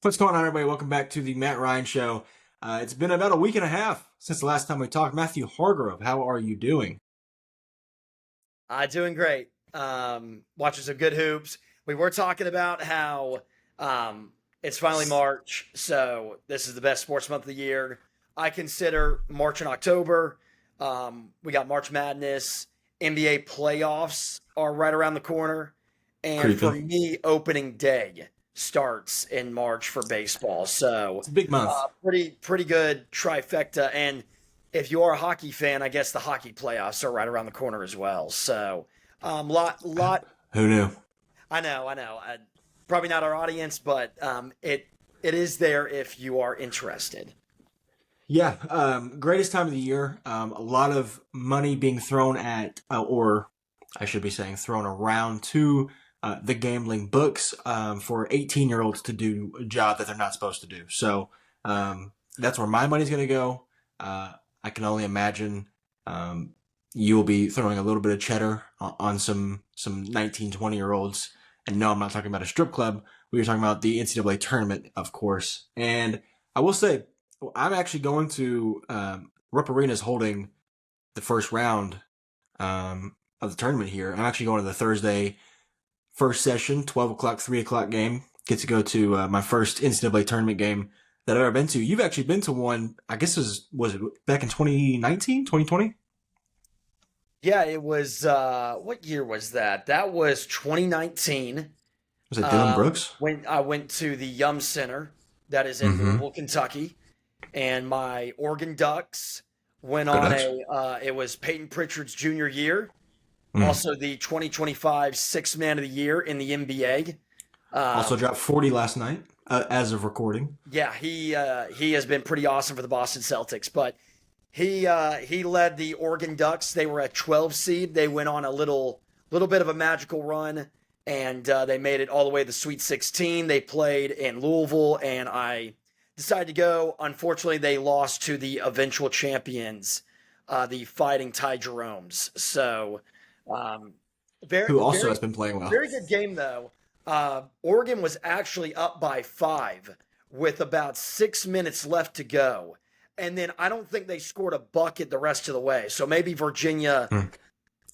What's going on, everybody? Welcome back to the Matt Ryan Show. It's been about a week and a half since the last time we talked. Matthew Hargrove, how are you doing? Doing great. Watching some good hoops. We were talking about how it's finally March, so this is the best sports month of the year. I consider March and October. We got March Madness, NBA playoffs are right around the corner, and for Creepy. me, opening day starts in March for baseball. So It's a big month. pretty good trifecta. And if you are a hockey fan, I guess the hockey playoffs are right around the corner as well. So, lot. Who knew? I know. Probably not our audience, but it is there if you are interested. Yeah, greatest time of the year. A lot of money being thrown at, or I should be saying, thrown around to the gambling books for 18-year-olds to do a job that they're not supposed to do. So that's where my money's going to go. I can only imagine you will be throwing a little bit of cheddar on some 19, 20-year-olds. And no, I'm not talking about a strip club. We were talking about the NCAA tournament, of course. And I will say, I'm actually going to Rupp Arena's holding the first round of the tournament here. I'm actually going to the Thursday first session, 12 o'clock, 3 o'clock game. Get to go to my first NCAA tournament game that I've ever been to. You've actually been to one, I guess was it back in 2019, 2020? Yeah, it was. What year was that? That was 2019. Was it Dylan Brooks? When I went to the Yum Center, that is in Mm-hmm. Louisville, Kentucky, and my Oregon Ducks went Go on Ducks. it was Peyton Pritchard's junior year, Mm. also the 2025 Sixth Man of the Year in the NBA. Also Um, dropped 40 last night as of recording. yeah, he has been pretty awesome for the Boston Celtics, but he led the Oregon Ducks. They were a 12 seed. They went on a little bit of a magical run, and they made it all the way to the Sweet 16. They played in Louisville, and I decided to go. Unfortunately, they lost to the eventual champions, the Fighting Ty Jeromes. So, um, very Who also very has been playing well. very good game though. Oregon was actually up by 5 with about 6 minutes left to go. And then I don't think they scored a bucket the rest of the way. So maybe Virginia Mm.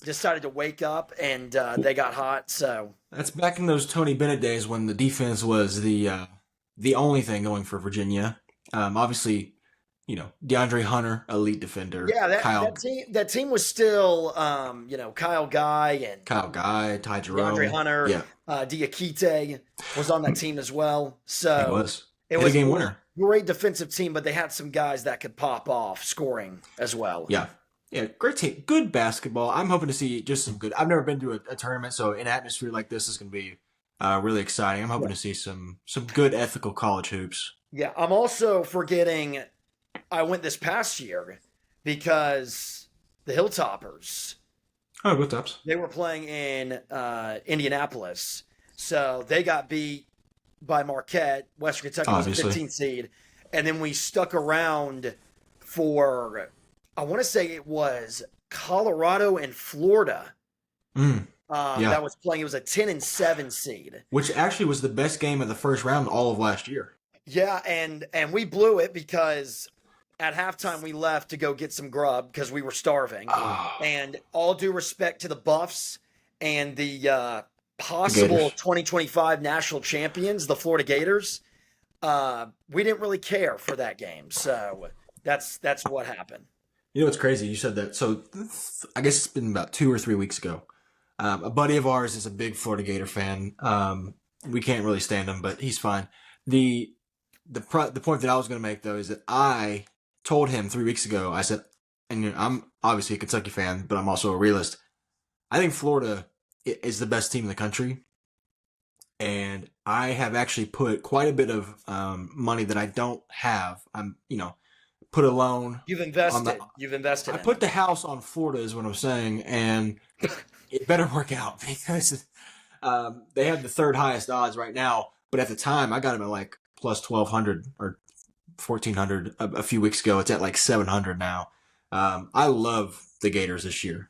decided to wake up and they got hot. So That's back in those Tony Bennett days when the defense was the only thing going for Virginia. Obviously, DeAndre Hunter, elite defender. yeah, that, Kyle that team that team was still Kyle Guy and Kyle Guy, Ty DeAndre Jerome. Hunter, Yeah, Diakite was on that team as well. he So was. it Hit a was game a winner. great defensive team, but they had some guys that could pop off scoring as well. Yeah. Yeah, great team. Good basketball. I'm hoping to see just some good. I've never been to a tournament, so an atmosphere like this is going to be really exciting. I'm hoping to see some good ethical college hoops. Yeah, I'm also forgetting I went this past year because the Hilltoppers, Oh, good tops. they were playing in Indianapolis. So they got beat by Marquette. Western Kentucky was a Obviously. 15 seed. And then we stuck around for, I want to say it was Colorado and Florida Mm, yeah. that was playing. It was a 10 and 7 seed. Which actually was the best game of the first round all of last year. Yeah, and we blew it because at halftime we left to go get some grub because we were starving. Ah, And all due respect to the Buffs and the the possible Gators. 2025 national champions, the Florida Gators, we didn't really care for that game. So that's what happened. You know what's crazy? You said that. So I guess it's been about 2 or 3 weeks ago. A buddy of ours is a big Florida Gator fan. We can't really stand him, but he's fine. The point that I was going to make though is that I told him 3 weeks ago. I said, and I'm obviously a Kentucky fan, but I'm also a realist. I think Florida is the best team in the country, and I have actually put quite a bit of money that I don't have. Put a loan You've on the. invested. You've invested I in put them. the house on Florida is what I'm saying, and it better work out because they have the third highest odds right now. But at the time, I got them at like plus 1,200 or 1,400 a few weeks ago. It's at like 700 now. I love the Gators this year.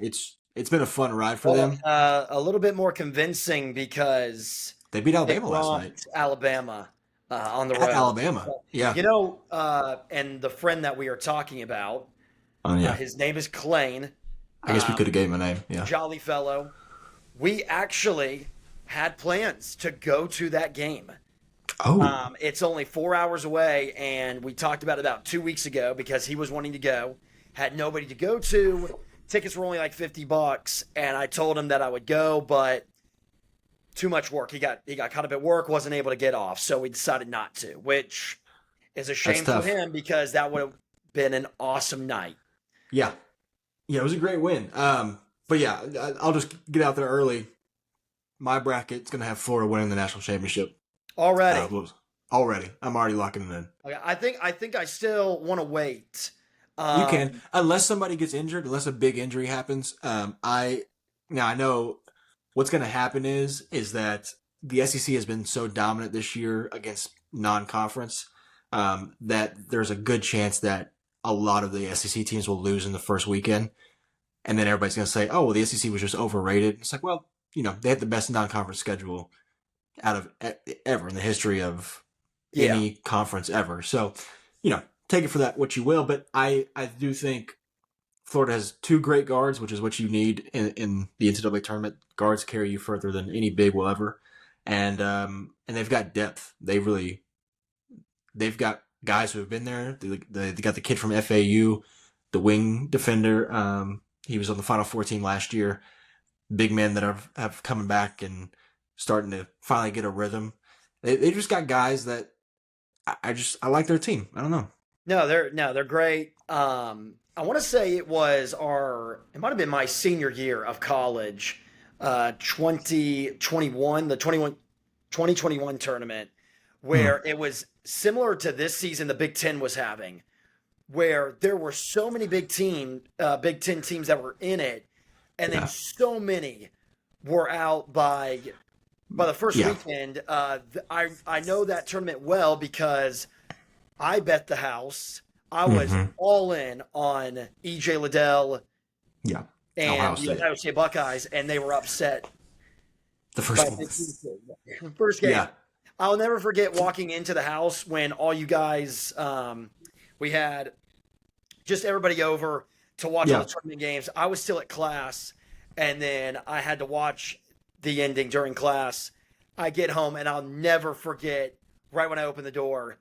It's been a fun ride for Well, them. a little bit more convincing because They beat they Alabama last night. romped Alabama on the At road. Alabama. Yeah. And the friend that we are talking about, Oh yeah. his name is Klain, I guess we could have gave him a name. Yeah. jolly fellow. We actually had plans to go to that game. Oh. It's only 4 hours away, and we talked about 2 weeks ago because he was wanting to go, had nobody to go to. Tickets were only like $50, and I told him that I would go, but too much work. He got caught up at work, wasn't able to get off, so we decided not to, which is a That's shame for tough. him because that would have been an awesome night. Yeah. Yeah, it was a great win. But yeah, I'll just get out there early. My bracket's gonna have Florida winning the national championship. Already. Already. I'm already locking it in. Okay, I think I still want to wait. You can, unless somebody gets injured, unless a big injury happens. I know what's going to happen is that the SEC has been so dominant this year against non-conference that there's a good chance that a lot of the SEC teams will lose in the first weekend, and then everybody's going to say, "Oh, well, the SEC was just overrated." It's like, well, they had the best non-conference schedule out of ever in the history of Yeah. any conference ever. So, take it for that what you will. But I do think Florida has two great guards, which is what you need in the NCAA tournament. Guards carry you further than any big will ever, and they've got depth. They've got guys who have been there. They got the kid from FAU, the wing defender. He was on the Final Four team last year. Big men that have coming back and starting to finally get a rhythm. They just got guys that I like their team. I don't know. No, they're great. I want to say it might have been my senior year of college, 2021, the 2021 tournament, where it was similar to this season the Big Ten was having, where there were so many Big Ten teams that were in it, and then so many were out by the first weekend. I know that tournament well because I bet the house. I was all in on EJ Liddell and the Ohio State Buckeyes, and they were upset. The first one. First game. Yeah. I'll never forget walking into the house when all you guys, we had just everybody over to watch all the tournament games. I was still at class, and then I had to watch the ending during class. I get home, and I'll never forget, right when I open the door,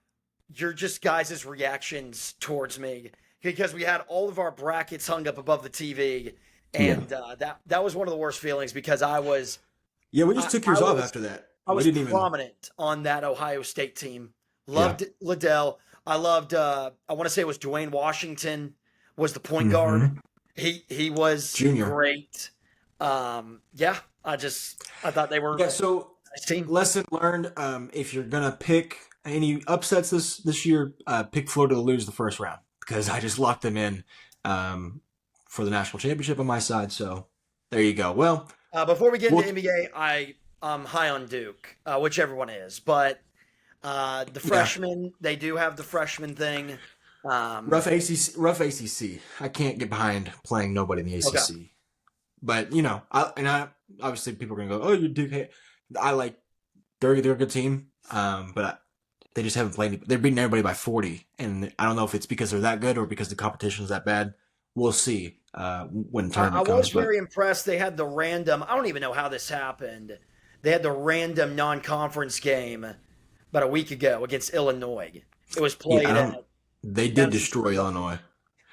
your just guys' reactions towards me, because we had all of our brackets hung up above the TV, and that was one of the worst feelings because I was we just took yours off after that. I was prominent on that Ohio State team. Loved Liddell. I loved I want to say it was Dwayne Washington was the point guard. He was Junior. Great. I thought they were so nice team. Lesson learned, if you're gonna pick any upsets this year, pick Florida to lose the first round, because I just locked them in for the national championship on my side. So there you go. Well, before we get into NBA, I'm high on Duke, which everyone is, but the freshmen, they do have the freshman thing. Rough ACC. I can't get behind playing nobody in the ACC. Okay. But obviously people are gonna go, "Oh, you're Duke." They're a good team, but they just haven't played. They're beating everybody by 40, and I don't know if it's because they're that good or because the competition is that bad. We'll see when tournament comes. I was very impressed. They had the random. I don't even know how this happened. They had the random non-conference game about a week ago against Illinois. It was played. They did destroy Illinois,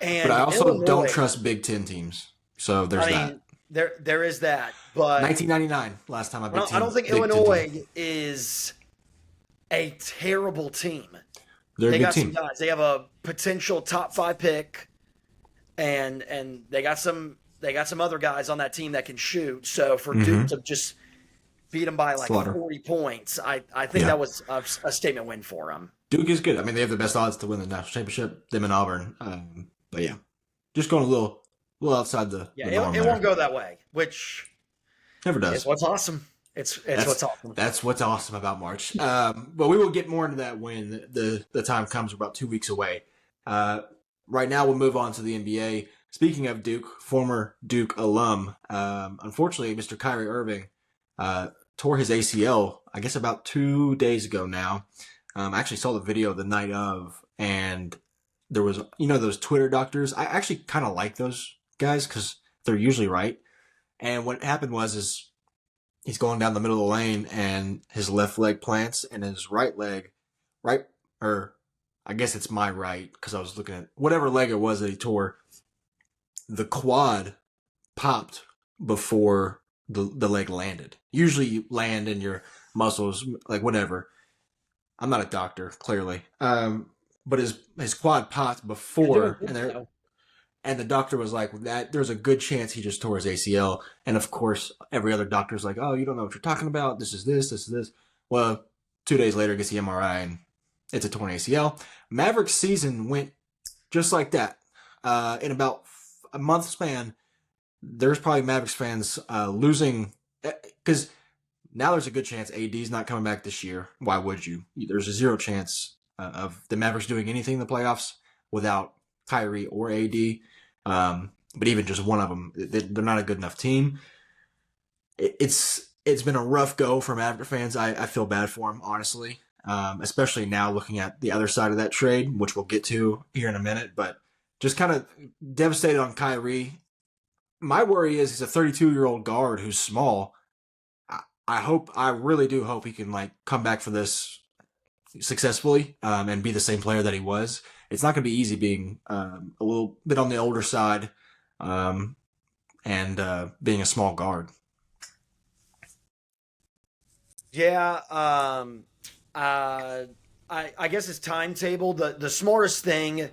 but I also don't trust Big Ten teams. So there's that. There is that. But 1999, last time I I don't think Illinois is a terrible team. They got some guys. They have a potential top 5 pick, and they got some other guys on that team that can shoot. So for Duke to just beat them by 40 points, I think that was a statement win for them. Duke is good. I mean, they have the best odds to win the national championship. Them and Auburn. But just going a little outside the norm. It won't go that way, which never does. It's what's awesome. It's what's awesome. That's what's awesome about March. But we will get more into that when the time comes. We're about 2 weeks away. Right now, we'll move on to the NBA. Speaking of Duke, former Duke alum, unfortunately, Mr. Kyrie Irving tore his ACL, I guess about 2 days ago now. I actually saw the video the night of, and there was, those Twitter doctors. I actually kind of like those guys because they're usually right. And what happened is he's going down the middle of the lane, and his left leg plants, and his right leg, right, or I guess it's my right because I was looking at whatever leg it was that he tore. The quad popped before the leg landed. Usually you land and your muscles, like whatever. I'm not a doctor, clearly. But his quad popped You're doing before, good, though. and the doctor was like, that there's a good chance he just tore his ACL. And of course, every other doctor's like, oh, you don't know what you're talking about. This is this, this is this. Well, 2 days later, gets the MRI, and it's a torn ACL. Mavericks season went just like that. In about a month span, there's probably Mavericks fans losing, because now there's a good chance AD's not coming back this year. Why would you? There's a zero chance of the Mavericks doing anything in the playoffs without Kyrie or AD. But even just one of them, they're not a good enough team. It's been a rough go for Maverick fans. I feel bad for them, honestly, especially now looking at the other side of that trade, which we'll get to here in a minute. But just kind of devastated on Kyrie. My worry is he's a 32-year-old guard who's small. I really do hope he can like come back for this successfully and be the same player that he was. It's not going to be easy being a little bit on the older side and being a small guard. Yeah, I guess his timetable, the smartest thing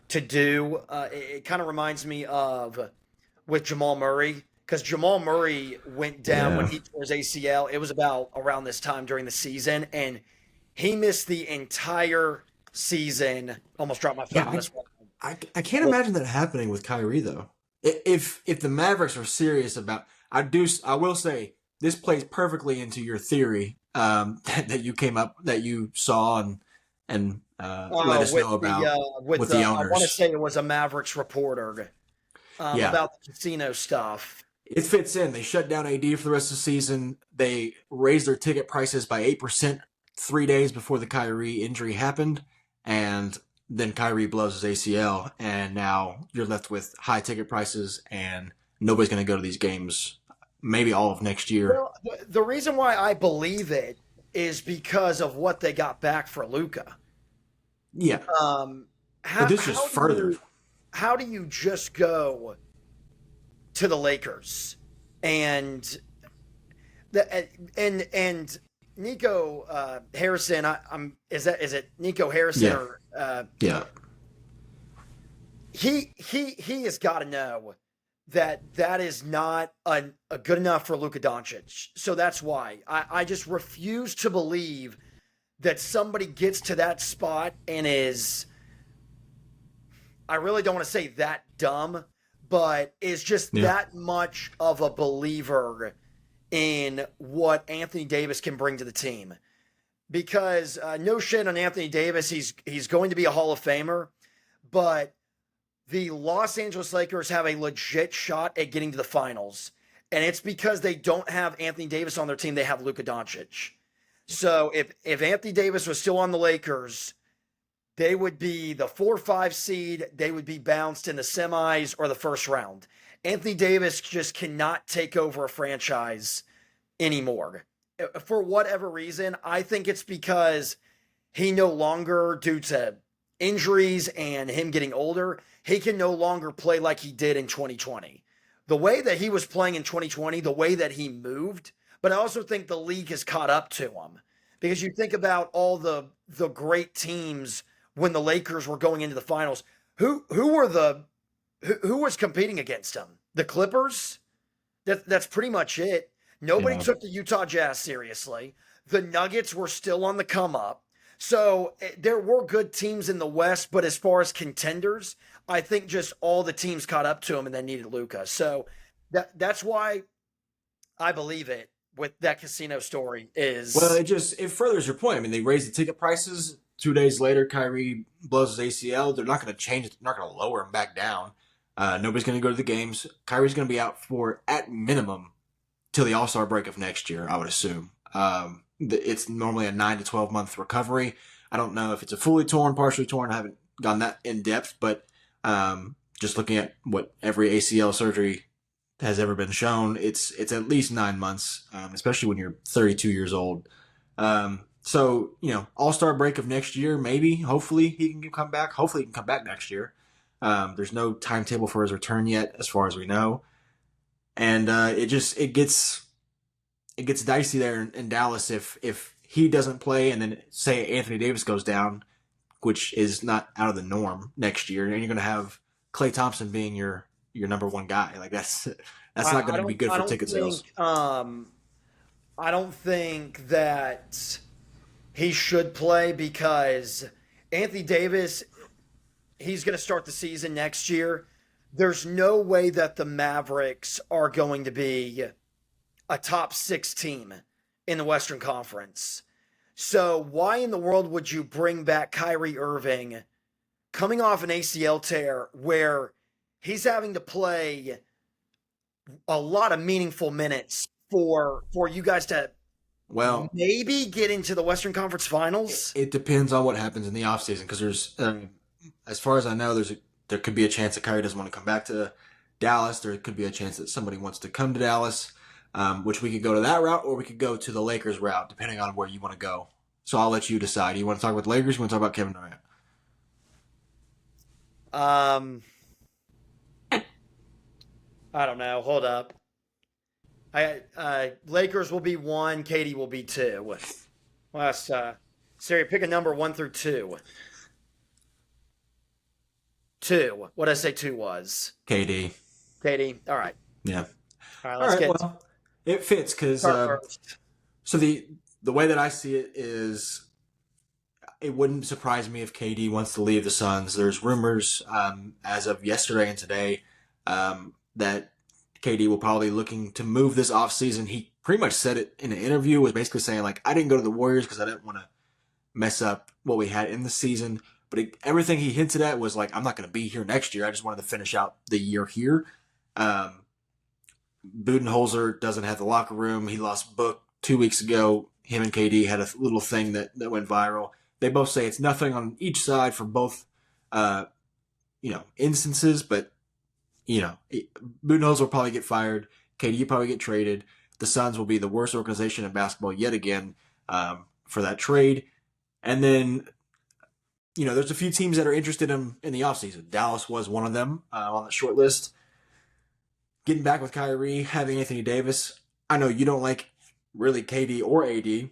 to do, it kind of reminds me of with Jamal Murray, because Jamal Murray went down when Yeah. he tore his ACL. It was about around this time during the season, and he missed the entire season. Almost dropped my phone on Yeah, this one. I can't imagine that happening with Kyrie though. If the Mavericks are serious about, I will say this plays perfectly into your theory that you came up that you saw and let us know about With with the the I want to owners. say it was a Mavericks reporter Yeah, about the casino stuff. it fits in. They shut down AD for the rest of the season. They raised their ticket prices by 8% 3 days before the Kyrie injury happened, and then Kyrie blows his ACL, and now you're left with high ticket prices, and nobody's going to go to these games. Maybe all of next year. Well, the reason why I believe it is because of what they got back for Luca. Yeah, Um, but how this just how do further. you just go to the Lakers and and Nico Harrison? I'm is it Nico Harrison Yeah, or yeah, he has got to know that that is not a good enough for Luka Doncic. So that's why I just refuse to believe that somebody gets to that spot and is, I really don't want to say that dumb, but is just yeah. that much of a believer in what Anthony Davis can bring to the team. Because no shit on Anthony Davis, he's going to be a Hall of Famer, but the Los Angeles Lakers have a legit shot at getting to the finals. And it's because they don't have Anthony Davis on their team, they have Luka Doncic. So if Anthony Davis was still on the Lakers, they would be the 4 or 5 seed. They would be bounced in the semis or the first round. Anthony Davis just cannot take over a franchise anymore. For whatever reason, I think it's because he no longer, due to injuries and him getting older, he can no longer play like he did in 2020. The way that he was playing in 2020, the way that he moved, but I also think the league has caught up to him. Because you think about all the great teams when the Lakers were going into the finals. Who was competing against them? The Clippers? That's pretty much it. Nobody Yeah. took the Utah Jazz seriously. The Nuggets were still on the come up. So there were good teams in the West, but as far as contenders, I think just all the teams caught up to him and they needed Luka. So that's why I believe it with that casino story Well, is it furthers your point. I mean, they raised the ticket prices. 2 days later, Kyrie blows his ACL. They're not going to change it. They're not going to lower him back down. Nobody's going to go to the games. Kyrie's going to be out for at minimum till the All Star break of next year. I would assume. It's normally a 9 to 12 month recovery. I don't know if it's a fully torn, partially torn. I haven't gone that in depth, but just looking at what every ACL surgery has ever been shown, it's at least 9 months, especially when you're 32 years old. So All-Star break of next year, maybe. Hopefully he can come back. Hopefully he can come back next year. There's no timetable for his return yet, as far as we know, and it gets dicey there in Dallas if he doesn't play, and then say Anthony Davis goes down, which is not out of the norm next year, and you're going to have Klay Thompson being your number one guy. Like that's not going to be good for ticket sales. I don't think that he should play because Anthony Davis, he's going to start the season next year. There's no way that the Mavericks are going to be a top 6 team in the Western Conference. So why in the world would you bring back Kyrie Irving coming off an ACL tear where he's having to play a lot of meaningful minutes for you guys to maybe get into the Western Conference Finals? It depends on what happens in the offseason, because there's, as far as I know, there could be a chance that Kyrie doesn't want to come back to Dallas. There could be a chance that somebody wants to come to Dallas, which we could go to that route, or we could go to the Lakers route, depending on where you want to go. So I'll let you decide. You want to talk about the Lakers? You want to talk about Kevin Durant? I don't know. Hold up. Lakers will be 1. KD will be 2. Last, Siri, pick a number 1 through 2. 2. What did I say 2 was? KD. KD. All right. Yeah. All right. Let's get. Well, it fits because so the way that I see it is, it wouldn't surprise me if KD wants to leave the Suns. There's rumors as of yesterday and today that KD will probably looking to move this offseason. He pretty much said it in an interview, was basically saying, like, I didn't go to the Warriors because I didn't want to mess up what we had in the season. But everything he hinted at was like, I'm not going to be here next year. I just wanted to finish out the year here. Budenholzer doesn't have the locker room. He lost Book 2 weeks ago. Him and KD had a little thing that went viral. They both say it's nothing on each side for both, instances, but Budenholzer will probably get fired. KD will probably get traded. The Suns will be the worst organization in basketball yet again for that trade. And then, there's a few teams that are interested in the offseason. Dallas was one of them on the short list. Getting back with Kyrie, having Anthony Davis. I know you don't like really KD or AD,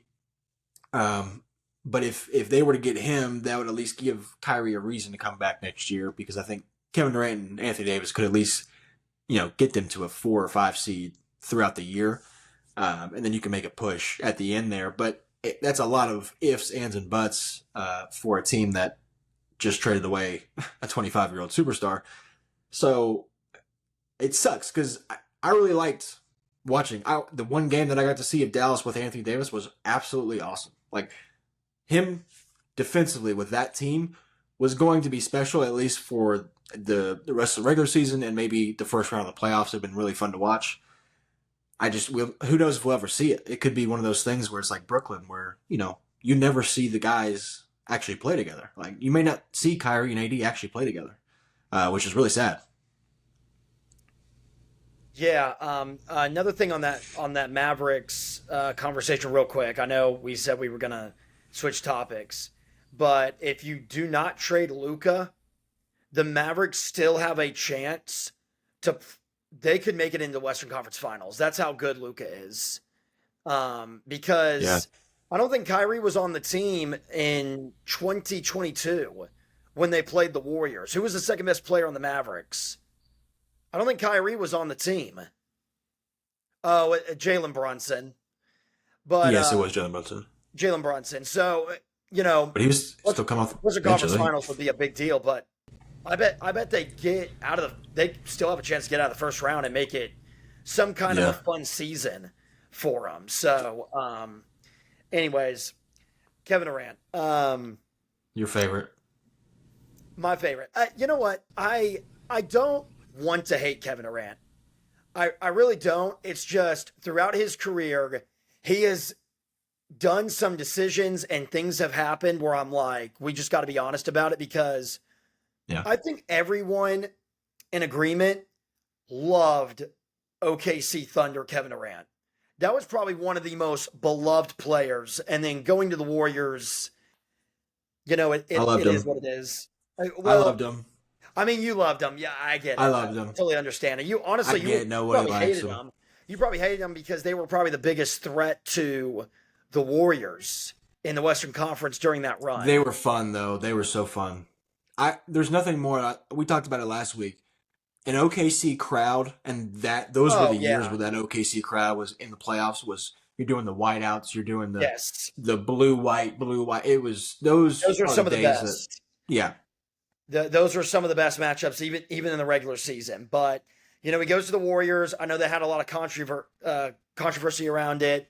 but if they were to get him, that would at least give Kyrie a reason to come back next year, because I think Kevin Durant and Anthony Davis could at least, get them to a 4 or 5 seed throughout the year. And then you can make a push at the end there. But that's a lot of ifs, ands, and buts for a team that just traded away a 25-year-old superstar. So it sucks because I really liked watching. The one game that I got to see of Dallas with Anthony Davis was absolutely awesome. Like, him defensively with that team was going to be special, at least for the rest of the regular season, and maybe the first round of the playoffs have been really fun to watch. Who knows if we'll ever see it. It could be one of those things where it's like Brooklyn, where, you never see the guys actually play together. Like, you may not see Kyrie and AD actually play together, which is really sad. Yeah. Another thing on that Mavericks conversation real quick. I know we said we were going to switch topics, but if you do not trade Luka, the Mavericks still have a chance they could make it into Western Conference Finals. That's how good Luka is. Because I don't think Kyrie was on the team in 2022 when they played the Warriors. Who was the second best player on the Mavericks? I don't think Kyrie was on the team. Oh, Jalen Brunson. But yes, it was Jalen Brunson. Jalen Brunson. So, but he was still coming off. Western Conference Finals would be a big deal, but I bet they get they still have a chance to get out of the first round and make it some kind of a fun season for them. So, anyways, Kevin Durant. Your favorite? My favorite. You know what? I don't want to hate Kevin Durant. I really don't. It's just throughout his career, he has done some decisions and things have happened where I'm like, we just got to be honest about it because Yeah. I think everyone in agreement loved OKC Thunder Kevin Durant. That was probably one of the most beloved players. And then going to the Warriors, I loved it is him. what it is. I Well, loved him. I mean, you loved him. Yeah, I get I it. I loved him. totally understand it. You I honestly, get you nobody probably likes hated him. them. You probably hated them because they were probably the biggest threat to the Warriors in the Western Conference during that run. They were fun though. They were so fun. There's nothing more. We talked about it last week. An OKC crowd, and those were Oh the years yeah, where that OKC crowd was in the playoffs. Was you're doing the whiteouts, you're doing yes. the blue white, blue white. It was those Those are are the some of the days that best. yeah. Those were some of the best matchups, even in the regular season. But he goes to the Warriors. I know they had a lot of controversy around it.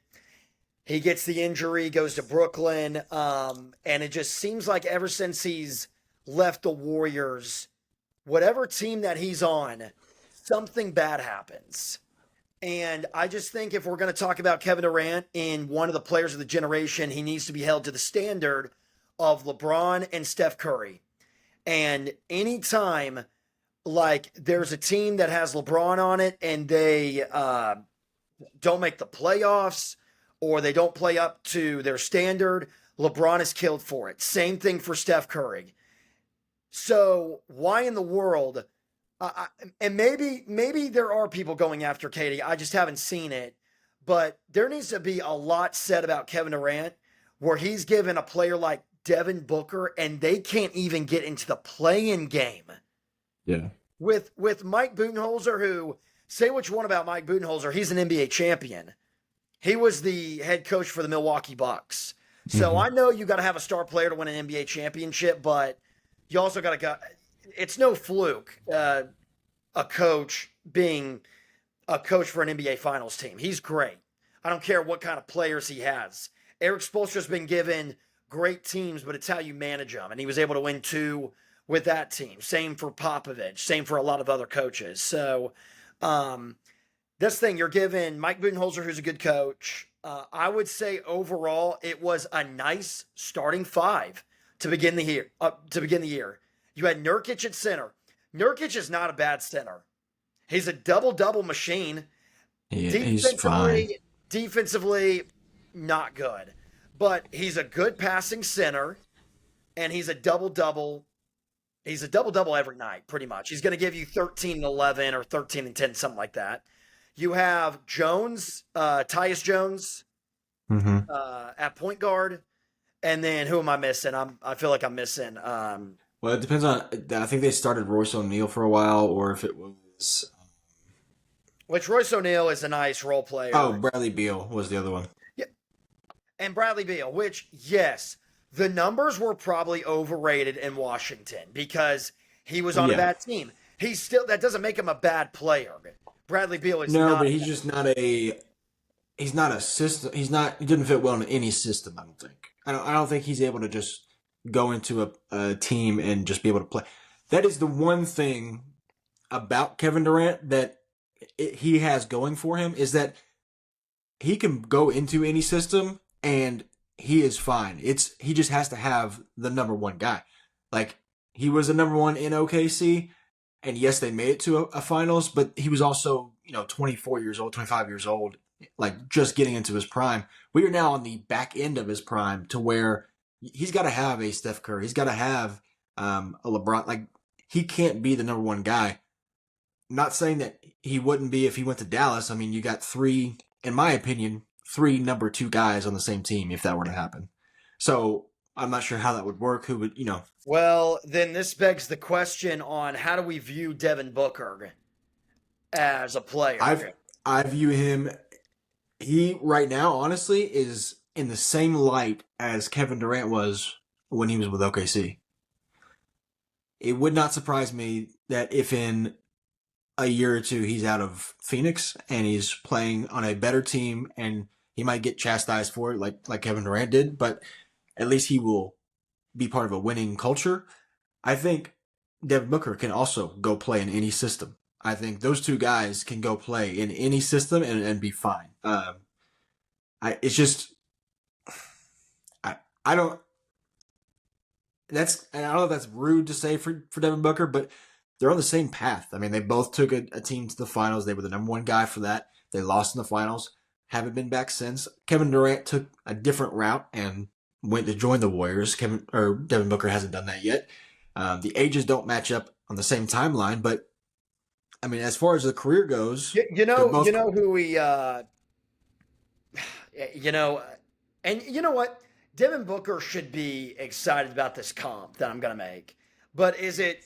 He gets the injury, goes to Brooklyn, and it just seems like ever since he's left the Warriors, whatever team that he's on, something bad happens. And I just think if we're going to talk about Kevin Durant in one of the players of the generation, he needs to be held to the standard of LeBron and Steph Curry. And anytime like there's a team that has LeBron on it and they don't make the playoffs or they don't play up to their standard, LeBron is killed for it. Same thing for Steph Curry. So why in the world? And maybe there are people going after Katie. I just haven't seen it. But there needs to be a lot said about Kevin Durant where he's given a player like Devin Booker and they can't even get into the play-in game. Yeah. With Mike Budenholzer, who, say what you want about Mike Budenholzer, he's an NBA champion. He was the head coach for the Milwaukee Bucks. So I know you got to have a star player to win an NBA championship, but you also got to go. It's no fluke a coach being a coach for an NBA Finals team. He's great. I don't care what kind of players he has. Eric Spoelstra's been given great teams, but it's how you manage them. And he was able to win 2 with that team. Same for Popovich. Same for a lot of other coaches. So this thing, you're given Mike Budenholzer, who's a good coach. I would say overall, it was a nice starting 5 to begin the year. You had Nurkic at center. Nurkic is not a bad center. He's a double-double machine. Yeah, he's fine. Defensively, not good. But he's a good passing center, and he's a double-double. He's a double-double every night, pretty much. He's going to give you 13 and 11 or 13 and 10, something like that. You have Jones, Tyus Jones, at point guard. And then who am I missing? I feel like I'm missing. Well, it depends on. I think they started Royce O'Neal for a while, or if it was. Which Royce O'Neal is a nice role player. Oh, Bradley Beal was the other one. Yeah. And Bradley Beal, which, yes, the numbers were probably overrated in Washington because he was on a bad team. That doesn't make him a bad player. Bradley Beal is No, not. but he's just not a. He's not a system. He doesn't fit well in any system. I don't think. I don't think he's able to just go into a team and just be able to play. That is the one thing about Kevin Durant that he has going for him is that he can go into any system and he is fine. He just has to have the number one guy. Like he was the number one in OKC, and yes, they made it to a finals, but he was also 24 years old, 25 years old, like just getting into his prime. We are now on the back end of his prime to where he's got to have a Steph Curry. He's got to have a LeBron. Like he can't be the number one guy. Not saying that he wouldn't be if he went to Dallas. I mean, you got three, in my opinion, three number 2 guys on the same team if that were to happen. So I'm not sure how that would work. Who would, Well, then this begs the question on how do we view Devin Booker as a player? I view him. He right now, honestly, is in the same light as Kevin Durant was when he was with OKC. It would not surprise me that if in a year or 2 he's out of Phoenix and he's playing on a better team and he might get chastised for it like Kevin Durant did, but at least he will be part of a winning culture. I think Devin Booker can also go play in any system. I think those 2 guys can go play in any system and be fine. It's just I don't. And I don't know if that's rude to say for Devin Booker, but they're on the same path. I mean, they both took a team to the finals. They were the number one guy for that. They lost in the finals. Haven't been back since. Kevin Durant took a different route and went to join the Warriors. Devin Booker hasn't done that yet. The ages don't match up on the same timeline, but I mean, as far as the career goes, You know who we, you know, and you know what? Devin Booker should be excited about this comp that I'm going to make. But is it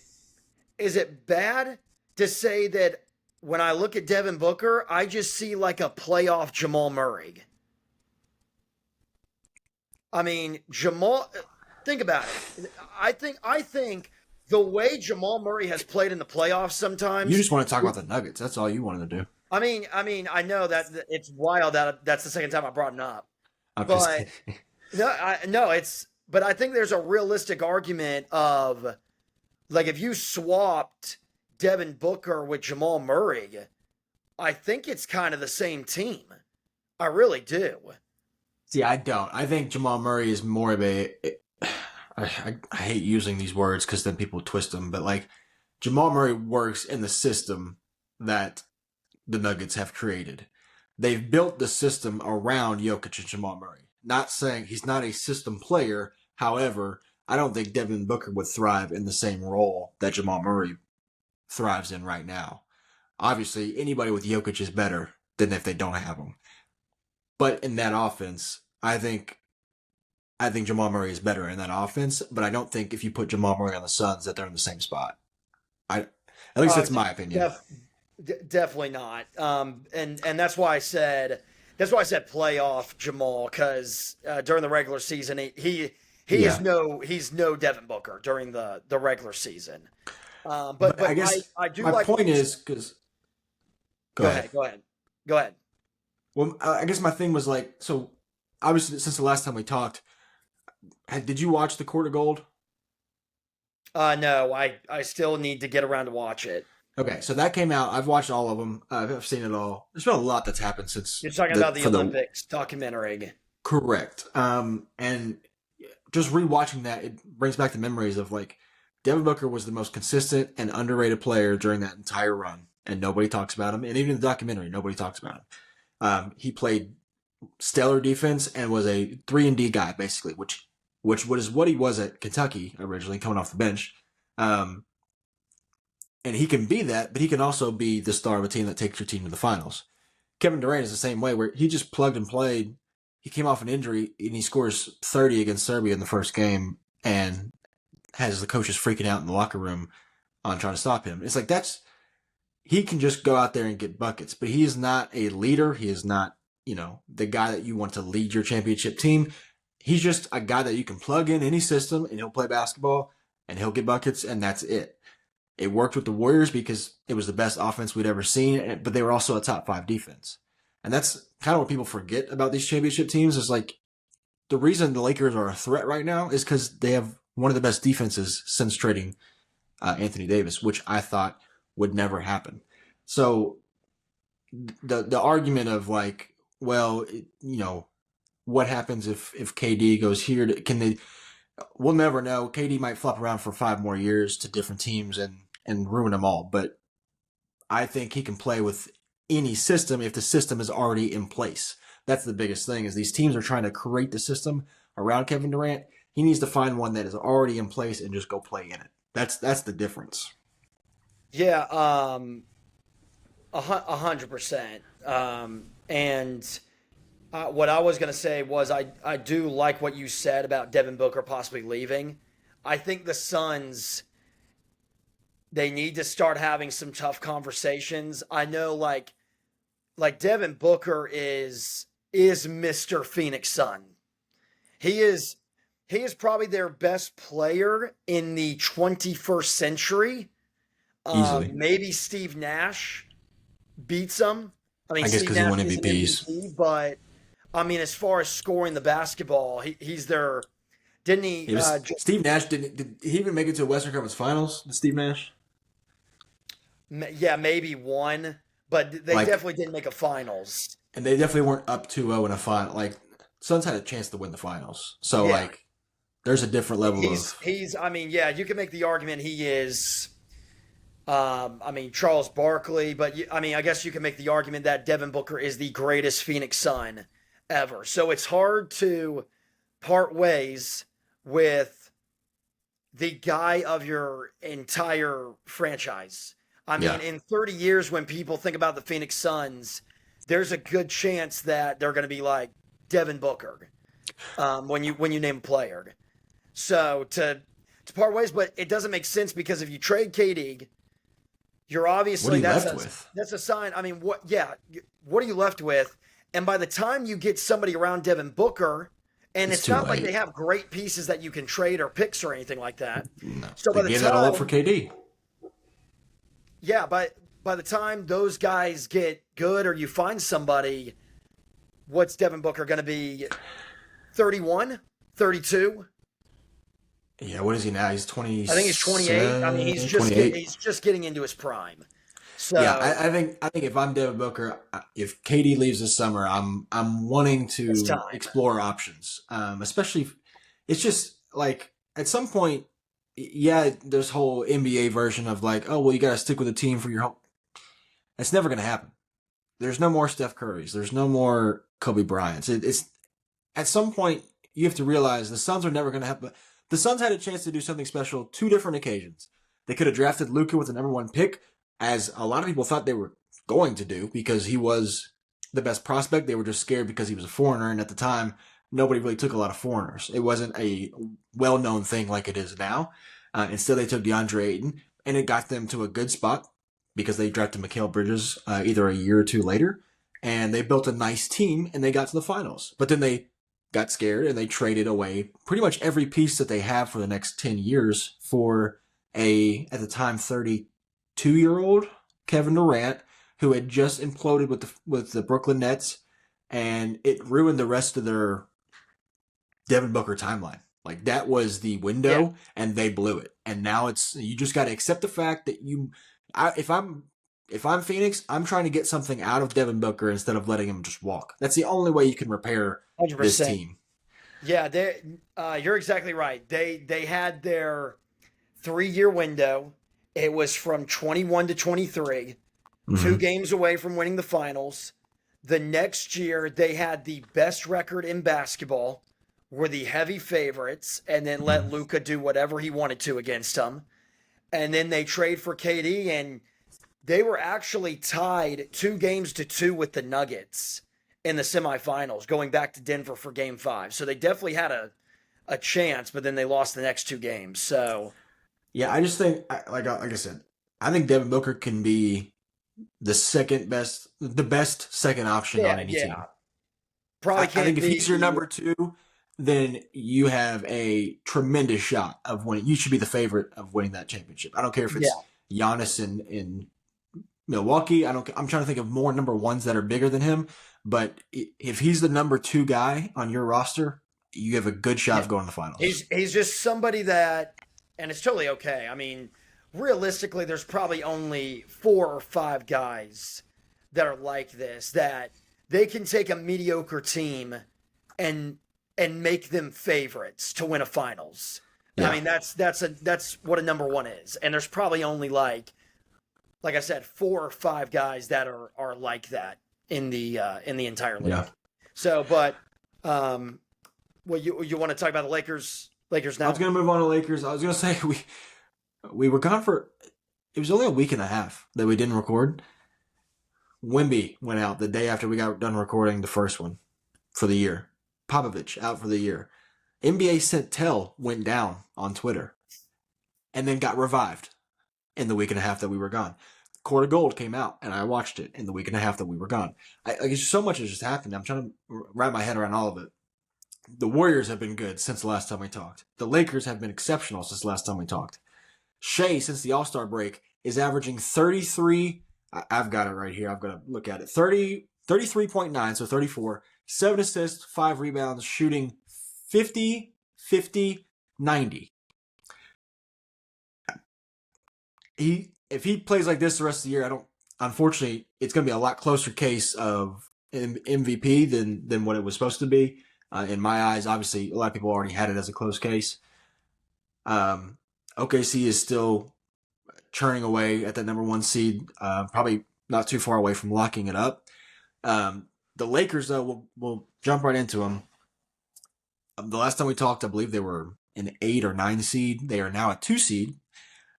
bad to say that when I look at Devin Booker, I just see like a playoff Jamal Murray? I mean, Jamal, think about it. I think the way Jamal Murray has played in the playoffs you sometimes. just want to talk about the Nuggets. That's all you wanted to do. I know that it's wild that that's the second time I brought it up, I'm just but kidding. no, it's. But I think there's a realistic argument of like if you swapped Devin Booker with Jamal Murray, I think it's kind of the same team. I really do. See, I don't. I think Jamal Murray is more of a. I hate using these words because then people twist them, but like Jamal Murray works in the system that the Nuggets have created. They've built the system around Jokic and Jamal Murray. Not saying he's not a system player. However, I don't think Devin Booker would thrive in the same role that Jamal Murray thrives in right now. Obviously, anybody with Jokic is better than if they don't have him. But in that offense, I think Jamal Murray is better in that offense, but I don't think if you put Jamal Murray on the Suns that they're in the same spot. At least that's my opinion. Definitely not. And that's why I said playoff Jamal because during the regular season he's no Devin Booker during the regular season. But I guess I do my like point is because go ahead. Go ahead. Well, I guess my thing was like, so obviously since the last time we talked, did you watch the Court of Gold? No, I still need to get around to watch it. Okay, so that came out. I've watched all of them. I've seen it all. There's been a lot that's happened since. You're talking about the Olympics documentary. Correct. And just rewatching that, it brings back the memories of like Devin Booker was the most consistent and underrated player during that entire run, and nobody talks about him. And even in the documentary, nobody talks about him. He played stellar defense and was a 3-and-D guy basically, which was what he was at Kentucky originally, coming off the bench. And he can be that, but he can also be the star of a team that takes your team to the finals. Kevin Durant is the same way, where he just plugged and played. He came off an injury and he scores 30 against Serbia in the first game and has the coaches freaking out in the locker room on trying to stop him. It's like he can just go out there and get buckets, but he is not a leader. He is not, the guy that you want to lead your championship team. He's just a guy that you can plug in any system and he'll play basketball and he'll get buckets and that's it. It worked with the Warriors because it was the best offense we'd ever seen, but they were also a top 5 defense. And that's kind of what people forget about these championship teams is like the reason the Lakers are a threat right now is because they have one of the best defenses since trading Anthony Davis, which I thought would never happen. So the argument of like, well, what happens if KD goes here? We'll never know. KD might flop around for 5 more years to different teams and ruin them all. But I think he can play with any system if the system is already in place. That's the biggest thing is these teams are trying to create the system around Kevin Durant. He needs to find one that is already in place and just go play in it. That's the difference. Yeah, 100%. And what I was going to say was I do like what you said about Devin Booker possibly leaving. I think the Suns, they need to start having some tough conversations. I know like Devin Booker is Mr. Phoenix Sun. He is probably their best player in the 21st century. Easily. Maybe Steve Nash beats him. I mean, I guess Steve because he Nash won is an MVPs. MVP, but I mean, as far as scoring the basketball, he's their. Didn't he? Steve Nash did he even make it to a Western Conference Finals? Did Steve Nash? Yeah, maybe one, but they definitely didn't make a finals. And they definitely weren't up 2-0 in a final. Like Suns had a chance to win the finals, so Yeah. like there's a different level of He's. I mean, yeah, you can make the argument he is. I mean, Charles Barkley, but I mean, I guess you can make the argument that Devin Booker is the greatest Phoenix Sun ever. So it's hard to part ways with the guy of your entire franchise. I yeah. mean, in 30 years, when people think about the Phoenix Suns, there's a good chance that they're going to be like Devin Booker when you name a player. So to part ways, but it doesn't make sense because if you trade KD, you're What are obviously you left with? that's a sign. I mean, what? Yeah, what are you left with? And by the time you get somebody around Devin Booker, and It's it's too not like they late. have great pieces that you can trade or picks or anything like that. No, So they by the gave that all up for time, KD. yeah, by the time those guys get good or you find somebody, what's Devin Booker going to be? 31, 32. Yeah, what is he now? He's I think he's 28. I mean, 27, 28. he's just getting into his prime. Yeah, So I think if I'm Devin Booker, if KD leaves this summer, I'm wanting it's to time. explore options. Especially, it's just like at some point, yeah, there's whole NBA version of like, oh well, you got to stick with the team for your whole. That's never gonna happen. There's no more Steph Currys. There's no more Kobe Bryants. It's at some point you have to realize the Suns are never gonna have. The Suns had a chance to do something special two different occasions. They could have drafted Luka with the number one pick, as a lot of people thought they were going to do because he was the best prospect. They were just scared because he was a foreigner, and at the time, nobody really took a lot of foreigners. It wasn't a well-known thing like it is now. Instead, they took DeAndre Ayton, and it got them to a good spot because they drafted Mikal Bridges either a year or two later, and they built a nice team, and they got to the finals. But then they got scared, and they traded away pretty much every piece that they have for the next 10 years for at the time, 32-year-old Kevin Durant, who had just imploded with the Brooklyn Nets, and it ruined the rest of their Devin Booker timeline. Like that was the Yeah. window, and they blew it. And now it's you just got to accept the fact that if I'm Phoenix, I'm trying to get something out of Devin Booker instead of letting him just walk. That's the only way you can repair this 100%. team. Yeah, you're exactly right. They had their 3 year window. It was from 21 to 23, two Mm-hmm. games away from winning the finals. The next year, they had the best record in basketball, were the heavy favorites, and then let Mm-hmm. Luca do whatever he wanted to against them. And then they trade for KD, and they were actually tied 2 games to 2 with the Nuggets in the semifinals, going back to Denver for game five. So they definitely had a chance, but then they lost the next 2 games. So Yeah, I just think, like I said, I think Devin Booker can be the best second option on yeah, any team. yeah. Probably I think can't if he's your be. number two, then you have a tremendous shot of winning. You should be the favorite of winning that championship. I don't care if Yeah, it's Giannis in Milwaukee. I don't. I'm trying to think of more number ones that are bigger than him. But if he's the number two guy on your roster, you have a good shot yeah. of going to the finals. He's just somebody that, and it's totally okay. I mean, realistically, there's probably only 4 or 5 guys that are like this, that they can take a mediocre team and make them favorites to win a finals. I Yeah, mean, that's what a number one is. And there's probably only like I said, 4 or 5 guys that are like that in the entire yeah. league. So, but well, you want to talk about the Lakers I was now? gonna move on to Lakers. I was gonna say we were gone for. It was only a week and a half that we didn't record. Wimby went out the day after we got done recording the first one for the year. Popovich out for the year. NBA Centel went down on Twitter and then got revived in the week and a half that we were gone. Court of Gold came out and I watched it in the week and a half that we were gone. So much has just happened. I'm trying to wrap my head around all of it. The Warriors have been good since the last time we talked. The Lakers have been exceptional since the last time we talked. Shea, since the All-Star break, is averaging 33. I've got it right here. I've got to look at it. 33.9, so 34. 7 assists, 5 rebounds, shooting 50, 50, 90. If he plays like this the rest of the year, unfortunately, it's going to be a lot closer case of MVP than what it was supposed to be. in my eyes. Obviously, a lot of people already had it as a close case. Um, OKC is still churning away at that number one seed, probably not too far away from locking it up. The Lakers, though, we'll jump right into them. The last time we talked, I believe they were an 8 or 9 seed. They are now a 2 seed.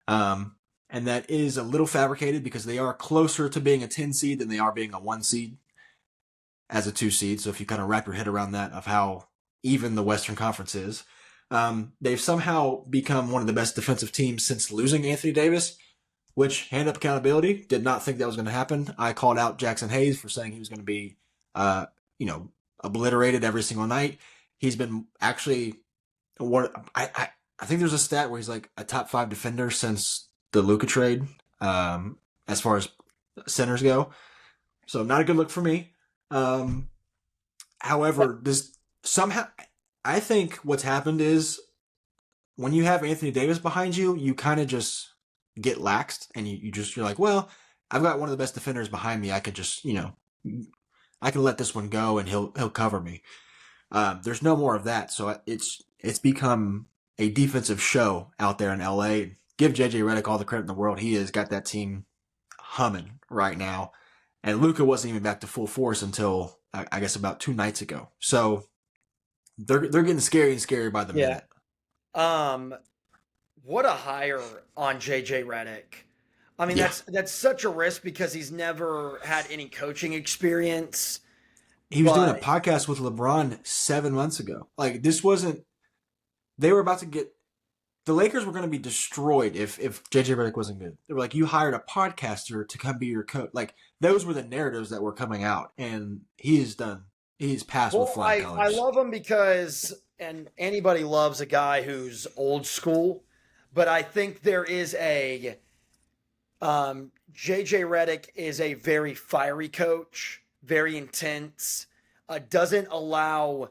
And that is a little fabricated because they are closer to being a 10 seed than they are being a 1 seed as a 2 seed. So if you kind of wrap your head around that of how even the Western Conference is, they've somehow become one of the best defensive teams since losing Anthony Davis, which, hand up accountability, did not think that was going to happen. I called out Jackson Hayes for saying he was going to be, obliterated every single night. He's been actually I think there's a stat where he's like a top 5 defender since the Luka trade, as far as centers go. So not a good look for me. However, this somehow, I think what's happened is when you have Anthony Davis behind you, you kind of just get laxed, and you're like, well, I've got one of the best defenders behind me. I could just, I can let this one go, and he'll cover me. There's no more of that, so it's become a defensive show out there in LA. Give JJ Redick all the credit in the world. He has got that team humming right now, and Luka wasn't even back to full force until I guess about 2 nights ago. So they're getting scary and scarier by the minute. What a hire on JJ Redick. I mean, Yeah. that's such a risk because he's never had any coaching experience. He was doing a But podcast with LeBron 7 months ago. Like, this wasn't. They were about to get. The Lakers were going to be destroyed if JJ Redick wasn't good. They were like, you hired a podcaster to come be your coach. Like, those were the narratives that were coming out, and he's passed with well, flying I colors. love him because, and anybody loves a guy who's old school, but I think there is JJ Redick is a very fiery coach, very intense, doesn't allow,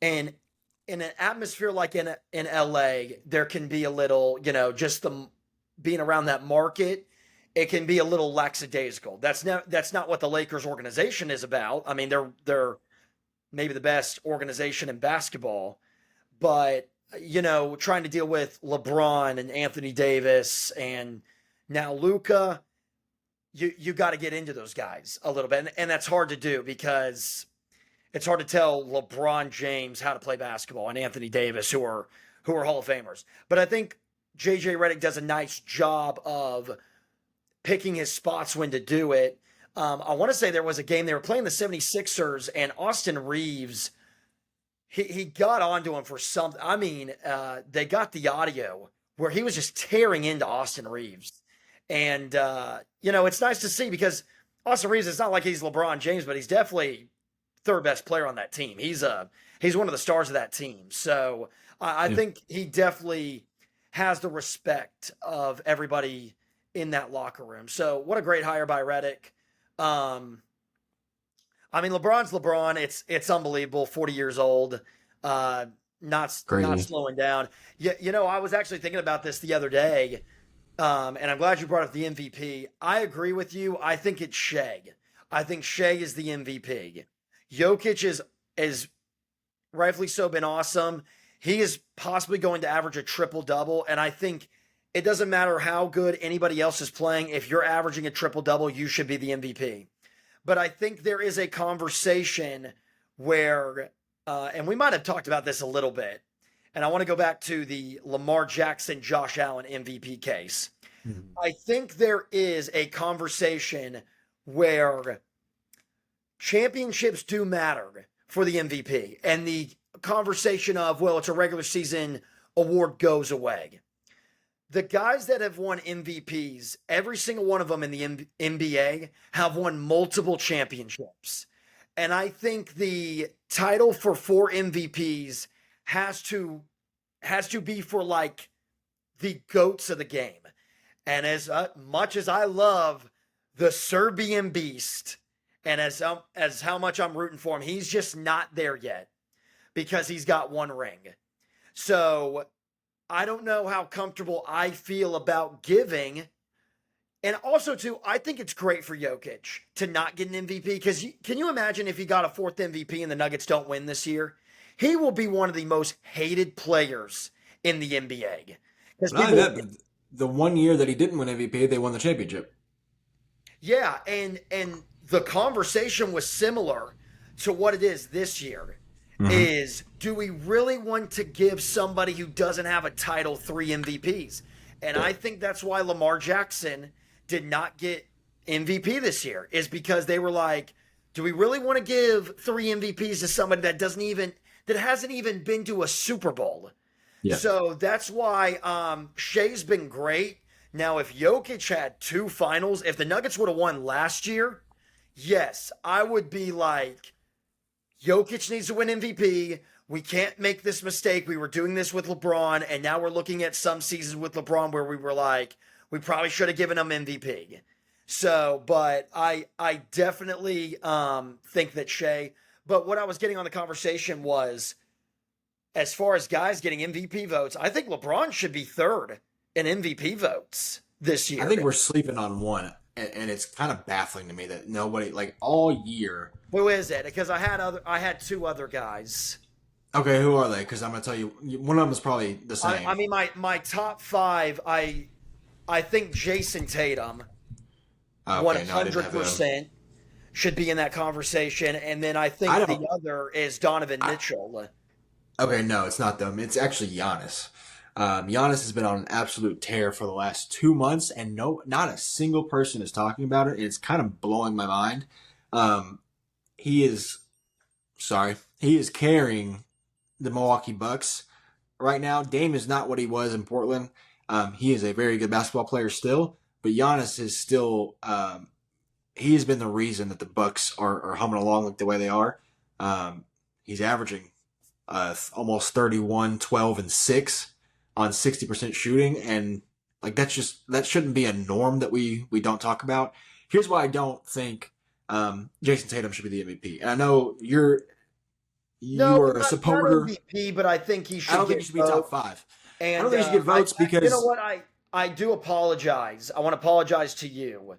and in an atmosphere like in LA, there can be a little, just the being around that market, it can be a little lackadaisical. That's not what the Lakers organization is about. I mean, they're maybe the best organization in basketball, but trying to deal with LeBron and Anthony Davis and now Luka, you got to get into those guys a little bit, and that's hard to do because it's hard to tell LeBron James how to play basketball and Anthony Davis, who are Hall of Famers. But I think JJ Redick does a nice job of picking his spots when to do it. I want to say there was a game they were playing the 76ers, and Austin Reeves, he got onto him for something. I mean, they got the audio where he was just tearing into Austin Reeves. And, it's nice to see because Austin Reeves, it's not like he's LeBron James, but he's definitely third best player on that team. He's one of the stars of that team. So I think he definitely has the respect of everybody in that locker room. So what a great hire by Redick. I mean, LeBron's LeBron. It's unbelievable. 40 years old, not slowing down. I was actually thinking about this the other day, and I'm glad you brought up the MVP. I agree with you. I think it's Shea. I think Shea is the MVP. Jokic is rightfully so been awesome. He is possibly going to average a triple-double, and I think it doesn't matter how good anybody else is playing. If you're averaging a triple-double, you should be the MVP. But I think there is a conversation where, and we might have talked about this a little bit, and I want to go back to the Lamar Jackson, Josh Allen MVP case. Mm-hmm. I think there is a conversation where championships do matter for the MVP, and the conversation of, well, it's a regular season award goes away. The guys that have won MVPs, every single one of them in the NBA have won multiple championships. And I think the title for 4 MVPs has to be for like the GOATs of the game. And as much as I love the Serbian beast, and as how much I'm rooting for him, he's just not there yet because he's got 1 ring. So I don't know how comfortable I feel about giving. And also, too, I think it's great for Jokic to not get an MVP because can you imagine if he got a 4th MVP and the Nuggets don't win this year? he will be one of the most hated players in the NBA because Not only people, that, but the one year that he didn't win MVP, they won the championship. yeah, and the conversation was similar to what it is this year. Mm-hmm. Is do we really want to give somebody who doesn't have a title 3 MVPs? And I think that's why Lamar Jackson did not get MVP this year, is because they were like, do we really want to give 3 MVPs to somebody that hasn't even been to a Super Bowl? Yeah. So that's why Shea's been great. Now, if Jokic had 2 finals, if the Nuggets would have won last year, yes, I would be like, Jokic needs to win MVP. We can't make this mistake. We were doing this with LeBron, and now we're looking at some seasons with LeBron where we were like, we probably should have given him MVP. So, but I definitely think that Shea. But what I was getting on the conversation was, as far as guys getting MVP votes, I think LeBron should be third in MVP votes this year. I think we're sleeping on one, and it's kind of baffling to me that nobody, like, all year. Who is it? Because I had 2 other guys. Okay, who are they? Because I'm going to tell you, one of them is probably the same. I mean, my top 5, I think Jason Tatum, Okay, no, I didn't have him. 100% should be in that conversation, and then I think the other is Donovan Mitchell. Okay, no, it's not them. It's actually Giannis. Giannis has been on an absolute tear for the last 2 months, and not a single person is talking about it. It's kind of blowing my mind. He is carrying the Milwaukee Bucks right now. Dame is not what he was in Portland. He is a very good basketball player still, but Giannis is still. He has been the reason that the Bucks are humming along like the way they are. He's averaging almost 31, 12, and 6 on 60% shooting, and like that shouldn't be a norm that we don't talk about. Here's why I don't think Jason Tatum should be the MVP. And I know you are a supporter. Not MVP, but I think he should. I don't think he should be top 5. And I don't think he should get votes because you know what, I do apologize. I want to apologize to you.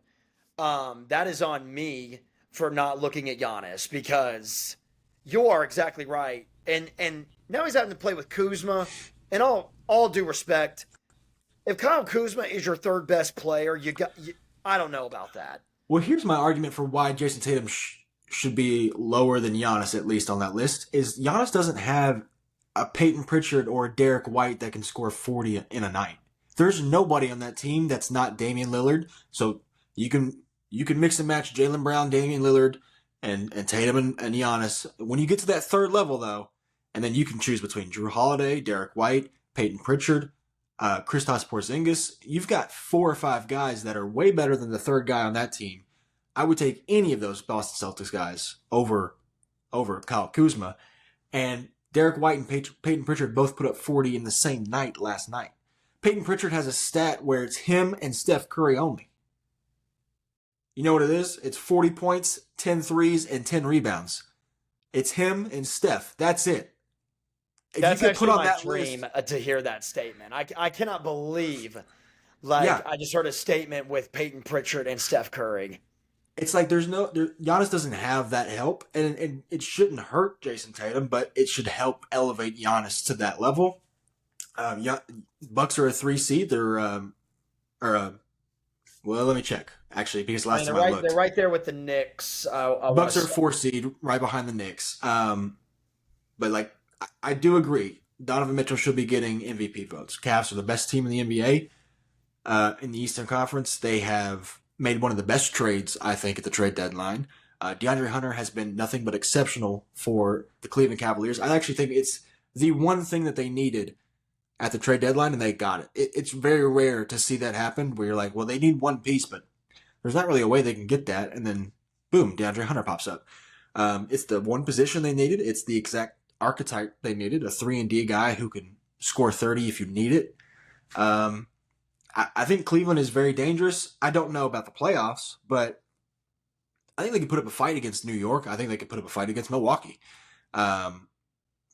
That is on me for not looking at Giannis, because you are exactly right. And now he's having to play with Kuzma. And all due respect, if Kyle Kuzma is your 3rd best player, I don't know about that. Well, here's my argument for why Jason Tatum should be lower than Giannis, at least on that list, is Giannis doesn't have a Peyton Pritchard or a Derek White that can score 40 in a night. There's nobody on that team that's not Damian Lillard. So you can mix and match Jaylen Brown, Damian Lillard, and Tatum and Giannis. When you get to that 3rd level, though, and then you can choose between Drew Holiday, Derek White, Peyton Pritchard, Kristaps Porzingis. You've got 4 or 5 guys that are way better than the 3rd guy on that team. I would take any of those Boston Celtics guys over Kyle Kuzma. And Derek White and Peyton Pritchard both put up 40 in the same night last night. Peyton Pritchard has a stat where it's him and Steph Curry only. You know what it is? It's 40 points, 10 threes, and 10 rebounds. It's him and Steph. That's it. If that's you could put on my dream to hear that statement. I cannot believe, I just heard a statement with Peyton Pritchard and Steph Curry. It's like Giannis doesn't have that help, and it shouldn't hurt Jason Tatum, but it should help elevate Giannis to that level. Bucks are a 3 seed. They're well, let me check actually, because last time I looked, they're right there with the Knicks. Bucks are a 4 seed, right behind the Knicks. But I do agree, Donovan Mitchell should be getting MVP votes. Cavs are the best team in the NBA. In the Eastern Conference, they have made one of the best trades, I think, at the trade deadline. DeAndre Hunter has been nothing but exceptional for the Cleveland Cavaliers. I actually think it's the one thing that they needed at the trade deadline, and they got it. It's very rare to see that happen, where you're like, well, they need one piece, but there's not really a way they can get that, and then, boom, DeAndre Hunter pops up. It's the one position they needed. It's the exact archetype they needed, a 3-and-D guy who can score 30 if you need it. I think Cleveland is very dangerous. I don't know about the playoffs, but I think they could put up a fight against New York. I think they could put up a fight against Milwaukee.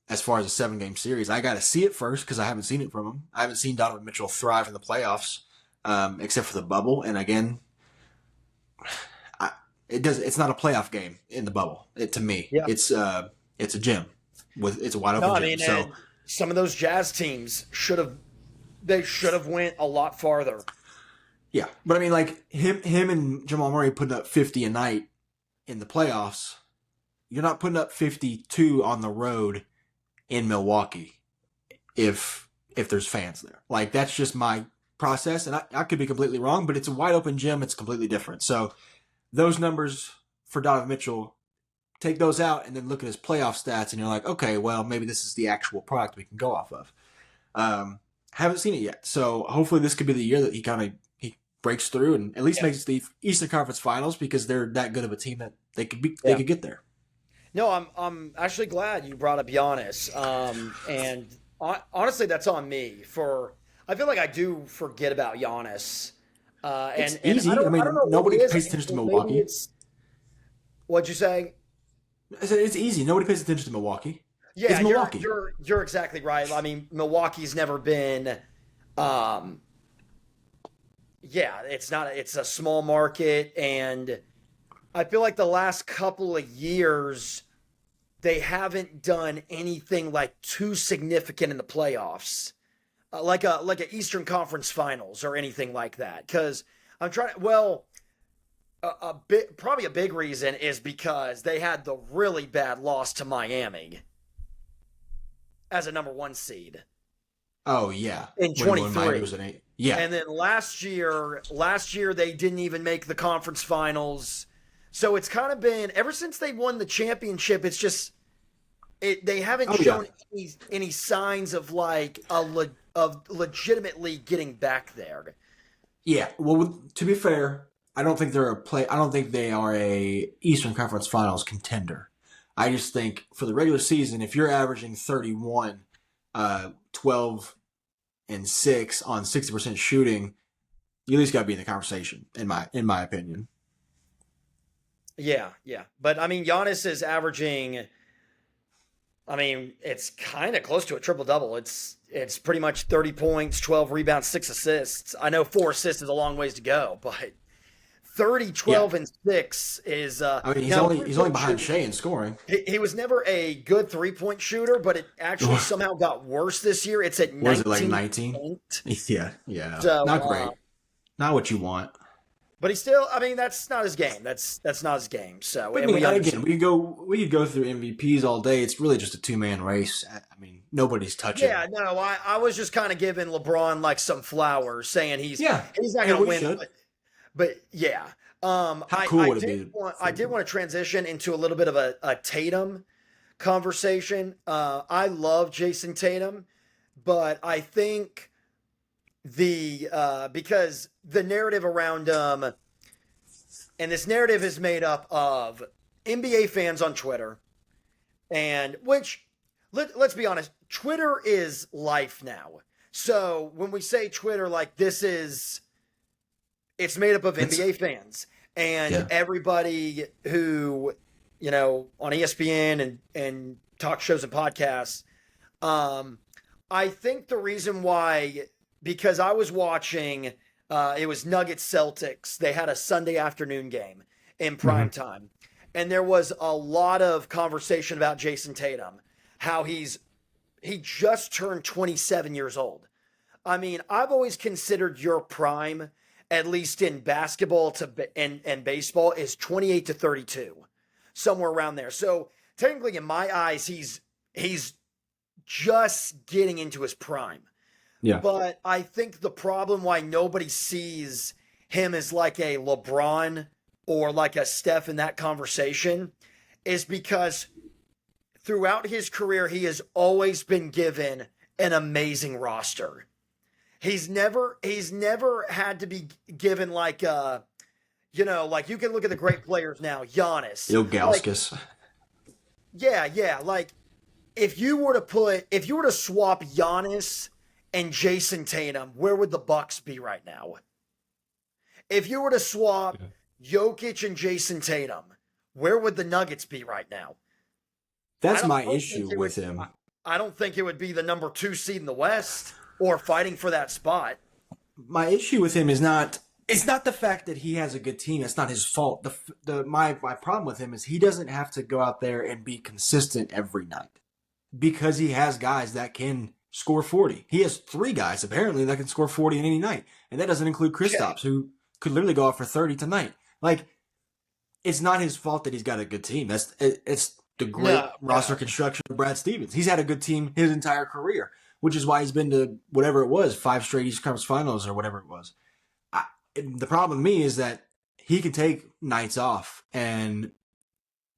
As far as a 7-game series, I got to see it first because I haven't seen it from them. I haven't seen Donovan Mitchell thrive in the playoffs, except for the bubble. And again, it's not a playoff game in the bubble. To me, it's a gym. with it's a wide No, open I gym. mean, So and some of those Jazz teams should have went a lot farther. yeah, but I mean, like him and Jamal Murray putting up 50 a night in the playoffs. You're not putting up 52 on the road in Milwaukee if there's fans there. Like that's just my process, and I could be completely wrong, but it's a wide open gym. It's completely different. So those numbers for Donovan Mitchell, take those out, and then look at his playoff stats, and you're like, okay, well maybe this is the actual product we can go off of. Haven't seen it yet, so hopefully this could be the year that he breaks through and at least Yeah. makes it to the Eastern Conference Finals because they're that good of a team that they Yeah. could get there. No, I'm actually glad you brought up Giannis. And honestly, that's on me for. I feel like I do forget about Giannis. It's And easy. I I don't mean, know what nobody it is. pays attention to Maybe Milwaukee. it's what'd you say? I said it's easy. Nobody pays attention to Milwaukee. Yeah, It's you're Milwaukee. you're you're exactly right. I mean, Milwaukee's never been. Um, yeah, it's not. It's a small market, and I feel like the last couple of years they haven't done anything like too significant in the playoffs, like a Eastern Conference Finals or anything like that. Because I'm trying. Well, a bit probably a big reason is because they had the really bad loss to Miami as a number one seed Oh yeah, in when Miami 23. was an eight. Yeah. And then last year they didn't even make the conference finals. So it's kind of been ever since they won the championship. It's just they haven't Oh yeah. shown any signs of like of legitimately getting back there. Yeah. Well, to be fair, I don't think they're a play. I don't think they are a Eastern Conference Finals contender. I just think for the regular season, if you're averaging 31, 12 and 6 on 60% shooting, you at least got to be in the conversation. In my opinion. Yeah, yeah. But I mean, Giannis is averaging. I mean, it's kind of close to a triple double. It's pretty much 30 points, 12 rebounds, 6 assists. I know 4 assists is a long ways to go, but 30, Yeah. 12, and 6 is I mean, he's now only three-point behind shooting. Shea in scoring. He was never a good 3-point shooter, but it actually somehow got worse this year. It's at Was it like 19%. 19? Yeah. Yeah. So, Not great. Not what you want. but he still, I mean, that's not his game. That's not his game. So, But I and mean, we and again, understand. we could go through MVPs all day. It's really just a 2-man race. I mean, nobody's touching. Yeah, no, I was just kind of giving LeBron like some flowers, saying Yeah, he's not and going to we win, should. but yeah. How I, cool I would it did be? want I did want to transition into a little bit of a Tatum conversation. I love Jason Tatum, but I think because the narrative around and this narrative is made up of NBA fans on Twitter, and which let's be honest, Twitter is life now. So when we say Twitter, like it's made up of It's NBA fans and yeah. everybody who on ESPN and talk shows and podcasts. I think the reason why, because I was watching, it was Nuggets Celtics. They had a Sunday afternoon game in prime hmm time, and there was a lot of conversation about Jason Tatum, how he just turned 27 years old. I mean, I've always considered your prime, at least in basketball and baseball, is 28 to 32, somewhere around there. So technically, in my eyes, he's just getting into his prime. Yeah. But I think the problem why nobody sees him as like a LeBron or like a Steph in that conversation is because throughout his career, he has always been given an amazing roster. He's never had to be given like like you can look at the great players now, Giannis. Like, Ilgauskas. yeah, like if you were to swap Giannis and Jason Tatum, where would the Bucks be right now? If you were to swap Yeah. Jokic and Jason Tatum, where would the Nuggets be right now? I That's don't, my I don't think issue it would. with him. I don't think it would be the number 2 seed in the West or fighting for that spot. My issue with him is not. It's not the fact that he has a good team. It's not his fault. My problem with him is he doesn't have to go out there and be consistent every night. because he has guys that can score 40. He has 3 guys apparently that can score 40 in any night, and that doesn't include Yeah. Kristaps, who could literally go off for 30 tonight. Like, it's not his fault that he's got a good team. It's the great No, roster no. construction of Brad Stevens. He's had a good team his entire career, which is why he's been to whatever it was, 5 straight East Conference Finals or whatever it was. The problem with me is that he can take nights off and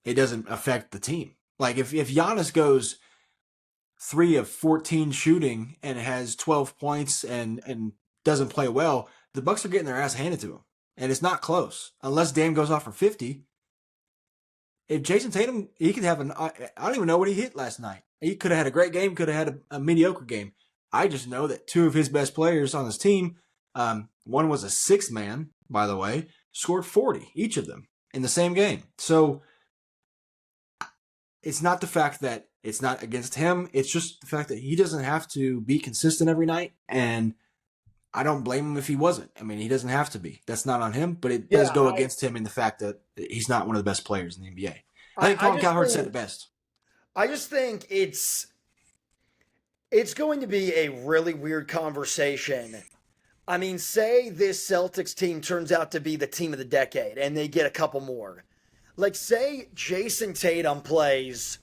it doesn't affect the team. Like if Giannis goes 3 of 14 shooting and has 12 points and doesn't play well, the Bucks are getting their ass handed to him, and it's not close unless Dame goes off for 50. If Jason Tatum, he could have I don't even know what he hit last night. He could have had a great game, could have had a mediocre game. I just know that 2 of his best players on his team, one was a 6th man, by the way, scored 40, each of them, in the same game. So it's not the fact that it's not against him. It's just the fact that he doesn't have to be consistent every night. And I don't blame him if he wasn't. I mean, he doesn't have to be. That's not on him, but it does Yeah, go against him in the fact that he's not one of the best players in the NBA. I think I Colin just Cowherd said think it best. I just think it's going to be a really weird conversation. I mean, say this Celtics team turns out to be the team of the decade and they get a couple more. Like, say Jason Tatum plays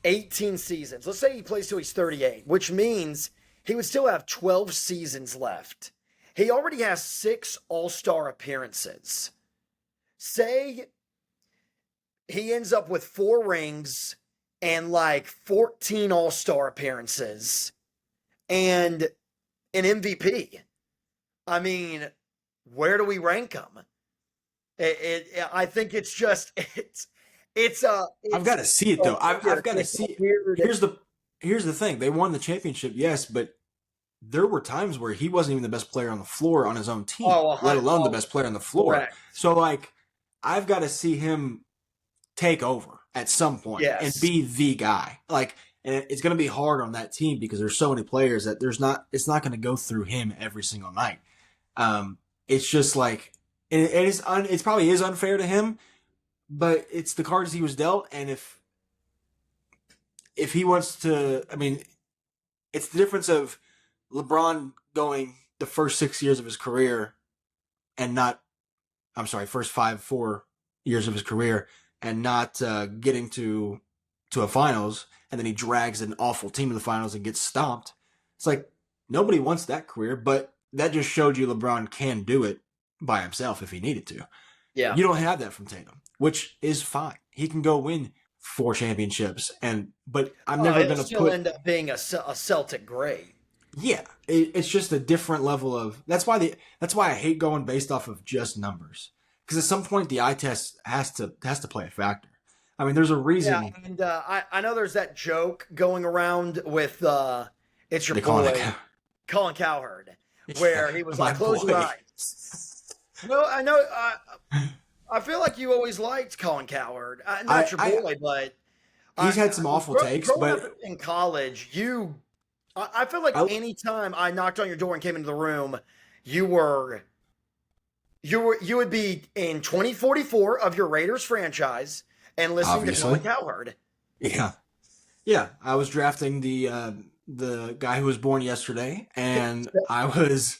18 seasons. Let's say he plays till he's 38, which means he would still have 12 seasons left. He already has 6 All-Star appearances. Say he ends up with 4 rings and like 14 All-Star appearances and an MVP. I mean, where do we rank him? I think it's just I've got to see it though. I've got to it's see a it. weird. Here's the thing. They won the championship, yes, but there were times where he wasn't even the best player on the floor on his own team, Oh, let alone the best player on the floor. correct. So like, I've got to see him take over at some point and Yes. be the guy. Like, and it's going to be hard on that team because there's so many players that it's not going to go through him every single night. It's just like it probably is unfair to him, but it's the cards he was dealt. And if he wants to, I mean, it's the difference of LeBron going the first 6 years of his career and not, I'm sorry, first 4 years of his career and not getting to a finals, and then he drags an awful team to the finals and gets stomped. It's like nobody wants that career, but that just showed you LeBron can do it by himself if he needed to. Yeah. You don't have that from Tatum, which is fine. He can go win 4 championships, but I'm never It'll going to still put. end up being a Celtic great. Yeah, it's just a different level of. That's why I hate going based off of just numbers, because at some point the eye test has to play a factor. I mean, there's a reason. Yeah, and I know there's that joke going around with it's your They call boy it Colin Cowherd, where he was My like, "Close boy. your eyes." No, I know. I feel like you always liked Colin Cowherd. Not your boy, but He's had some awful takes, growing but up in college, I feel like anytime I knocked on your door and came into the room, you would be in 2044 of your Raiders franchise and listening Obviously. to Colin Cowherd. Yeah. I was drafting the guy who was born yesterday, and I was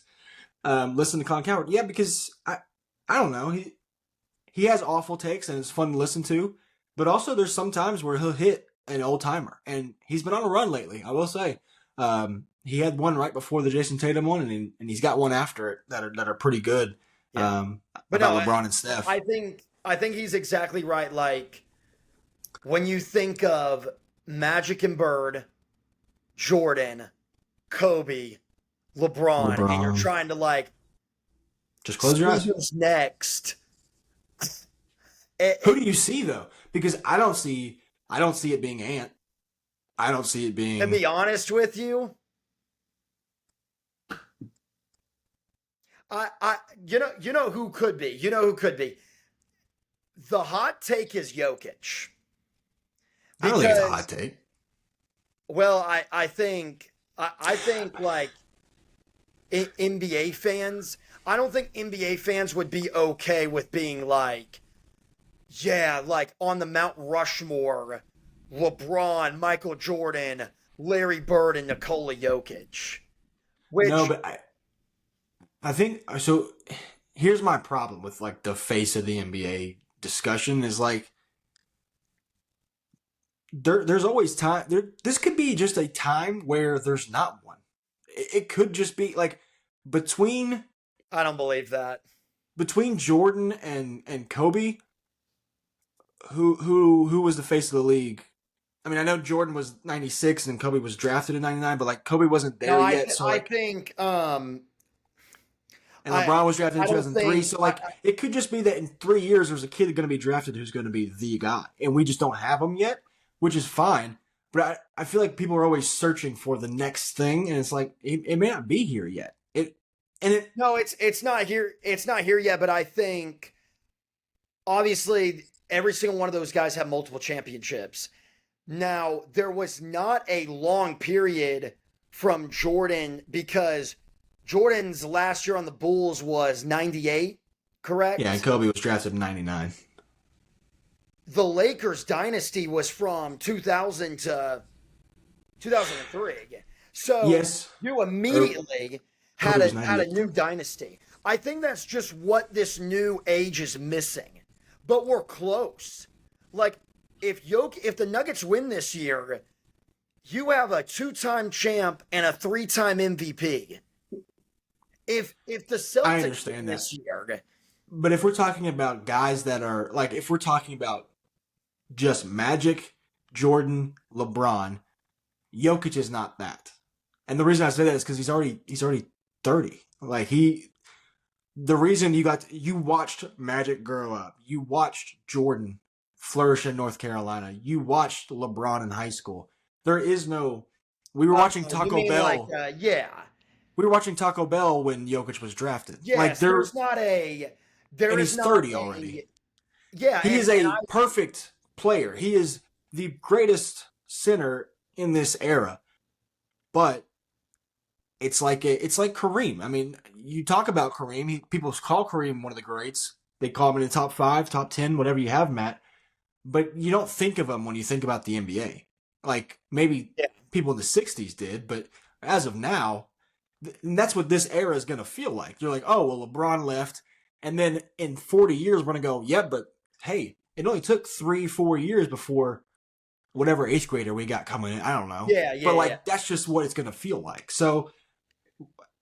listening to Colin Cowherd. Yeah, because I don't know, he has awful takes and it's fun to listen to, but also there's some times where he'll hit an old timer, and he's been on a run lately. I will say, he had one right before the Jason Tatum one, and he's got one after it that are pretty good. Yeah. But about LeBron and Steph. I think he's exactly right. Like when you think of Magic and Bird, Jordan, Kobe, LeBron, and you're trying to like just close your eyes. Who's next? Who do you see though? Because I don't see it being Ant. I don't see it being. To be honest with you, you know who could be. You know who could be. The hot take is Jokic. I don't think it's a hot take. Well, I think like NBA fans. I don't think NBA fans would be okay with being like, yeah, like on the Mount Rushmore LeBron, Michael Jordan, Larry Bird, and Nikola Jokic. No, Which but I think so. Here's my problem with like the face of the NBA discussion is like there's always time. This could be just a time where there's not one. It could just be like between I don't believe that. Jordan and Kobe, who was the face of the league? I mean, I know Jordan was 96 and Kobe was drafted in 99, but like Kobe wasn't No, there yet. So I like, think and LeBron was drafted in I don't 2003. think So like, it could just be that in 3 years there's a kid going to be drafted who's going to be the guy, and we just don't have him yet, which is fine. But I feel like people are always searching for the next thing, and it's like it may not be here yet. no, it's not here. It's not here yet. But I think obviously every single one of those guys have multiple championships. Now there was not a long period from Jordan because Jordan's last year on the Bulls was 98, Yeah, and correct? Kobe was drafted in 99. The Lakers dynasty was from 2000 to 2003. So Yes, you or immediately Kobe was had a 98. new dynasty. I think that's just what this new age is missing. But we're close. Like if the Nuggets win this year, you have a two-time champ and a three-time MVP. If the I Celtics win understand that. this year, But if we're talking about guys that are like, if we're talking about just Magic, Jordan, LeBron, Jokic is not that. And the reason I say that is because he's already 30. Like the reason you watched Magic grow up, you watched Jordan flourish in North Carolina, you watched LeBron in high school. There is no. We were watching you Taco mean like Bell. yeah. We were watching Taco Bell when Jokic was drafted. Like Yes, there and is he's not 30 a already. yeah, He is and a I perfect player. He is the greatest center in this era. But it's like Kareem. I mean, you talk about Kareem. People call Kareem one of the greats. They call him in the top 5, top 10, whatever you have, Matt. But you don't think of him when you think about the NBA. Like maybe yeah, people in the '60s did, but as of now, and that's what this era is going to feel like. You're like, oh, well, LeBron left, and then in 40 years, we're going to go, yeah, but hey, it only took 3, 4 years before whatever eighth grader we got coming in. I don't know, yeah, but yeah. like that's just what it's going to feel like. So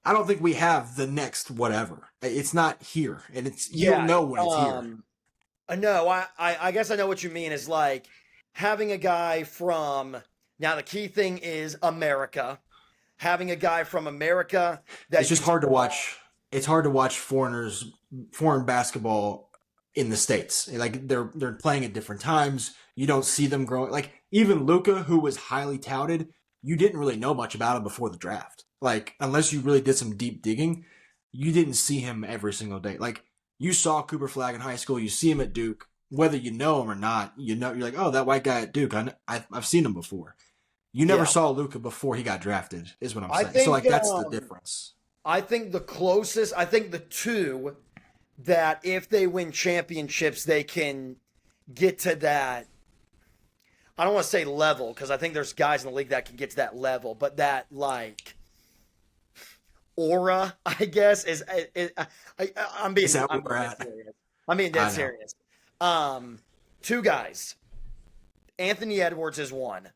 I don't think we have the next whatever. It's not here, and you don't Yeah. know when it's here. No, I guess I know what you mean is like having a guy from now the key thing is America. Having a guy from America It's that you just hard to saw watch. It's hard to watch foreign basketball in the states. Like they're playing at different times. You don't see them growing. Like even Luca, who was highly touted, you didn't really know much about him before the draft. Like unless you really did some deep digging, you didn't see him every single day. Like you saw Cooper Flag in high school, you see him at Duke. Whether you know him or not, you're like, oh, that white guy at Duke. I've seen him before. You never yeah. saw Luca before he got drafted, is what I'm I saying. So think like that's the difference. I think the two that if they win championships they can get to that I don't want to say level because I think there's guys in the league that can get to that level, but that like aura, I guess, I'm being Is that where I'm we're being dead at? serious. I'm being dead I know. serious. Two guys. Anthony Edwards is one.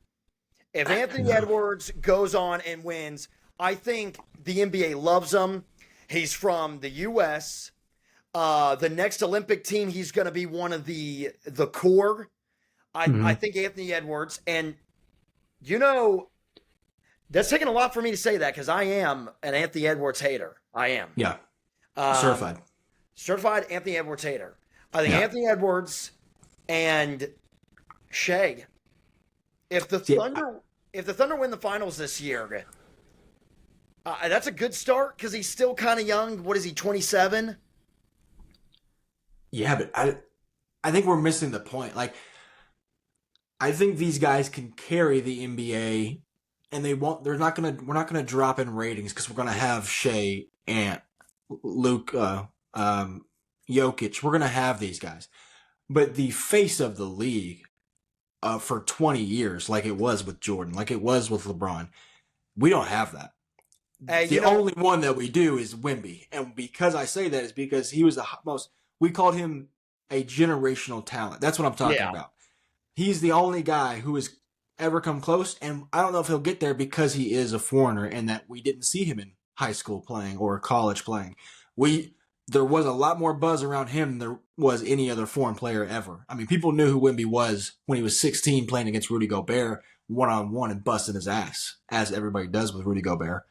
If Anthony Edwards goes on and wins, I think the NBA loves him. He's from the U.S. The next Olympic team, he's going to be one of the core. I Mhm. think Anthony Edwards, and you know, that's taking a lot for me to say that because I am an Anthony Edwards hater. I am. Yeah, Um, certified. certified Anthony Edwards hater. I think Yeah, Anthony Edwards and Shea. If the yeah, Thunder, if the Thunder win the finals this year, that's a good start because he's still kind of young. What is he? 27. yeah. But I think we're missing the point. Like, I think these guys can carry the NBA, and they won't. They're not gonna. We're not gonna drop in ratings because we're gonna have Shea and Luke, Jokic. We're gonna have these guys, but the face of the league for 20 years, like it was with Jordan, like it was with LeBron. We don't have that. Hey, The only one that we do is Wemby. And because I say that is because he was the most, we called him a generational talent. That's what I'm talking yeah. about. He's the only guy who has ever come close. And I don't know if he'll get there because he is a foreigner and that we didn't see him in high school playing or college playing. There was a lot more buzz around him than there was any other foreign player ever. I mean, people knew who Wemby was when he was 16 playing against Rudy Gobert one-on-one and busting his ass, as everybody does with Rudy Gobert.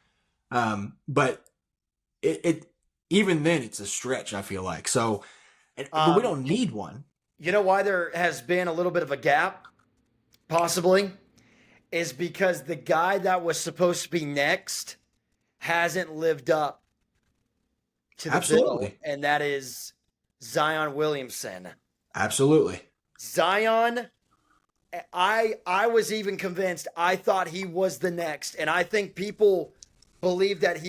But it even then it's a stretch, I feel like. So, but we don't need one. You know why there has been a little bit of a gap, possibly, is because the guy that was supposed to be next hasn't lived up to the bill, and that is Zion Williamson. Absolutely. Zion, I was even convinced. I thought he was the next, and I think people believe that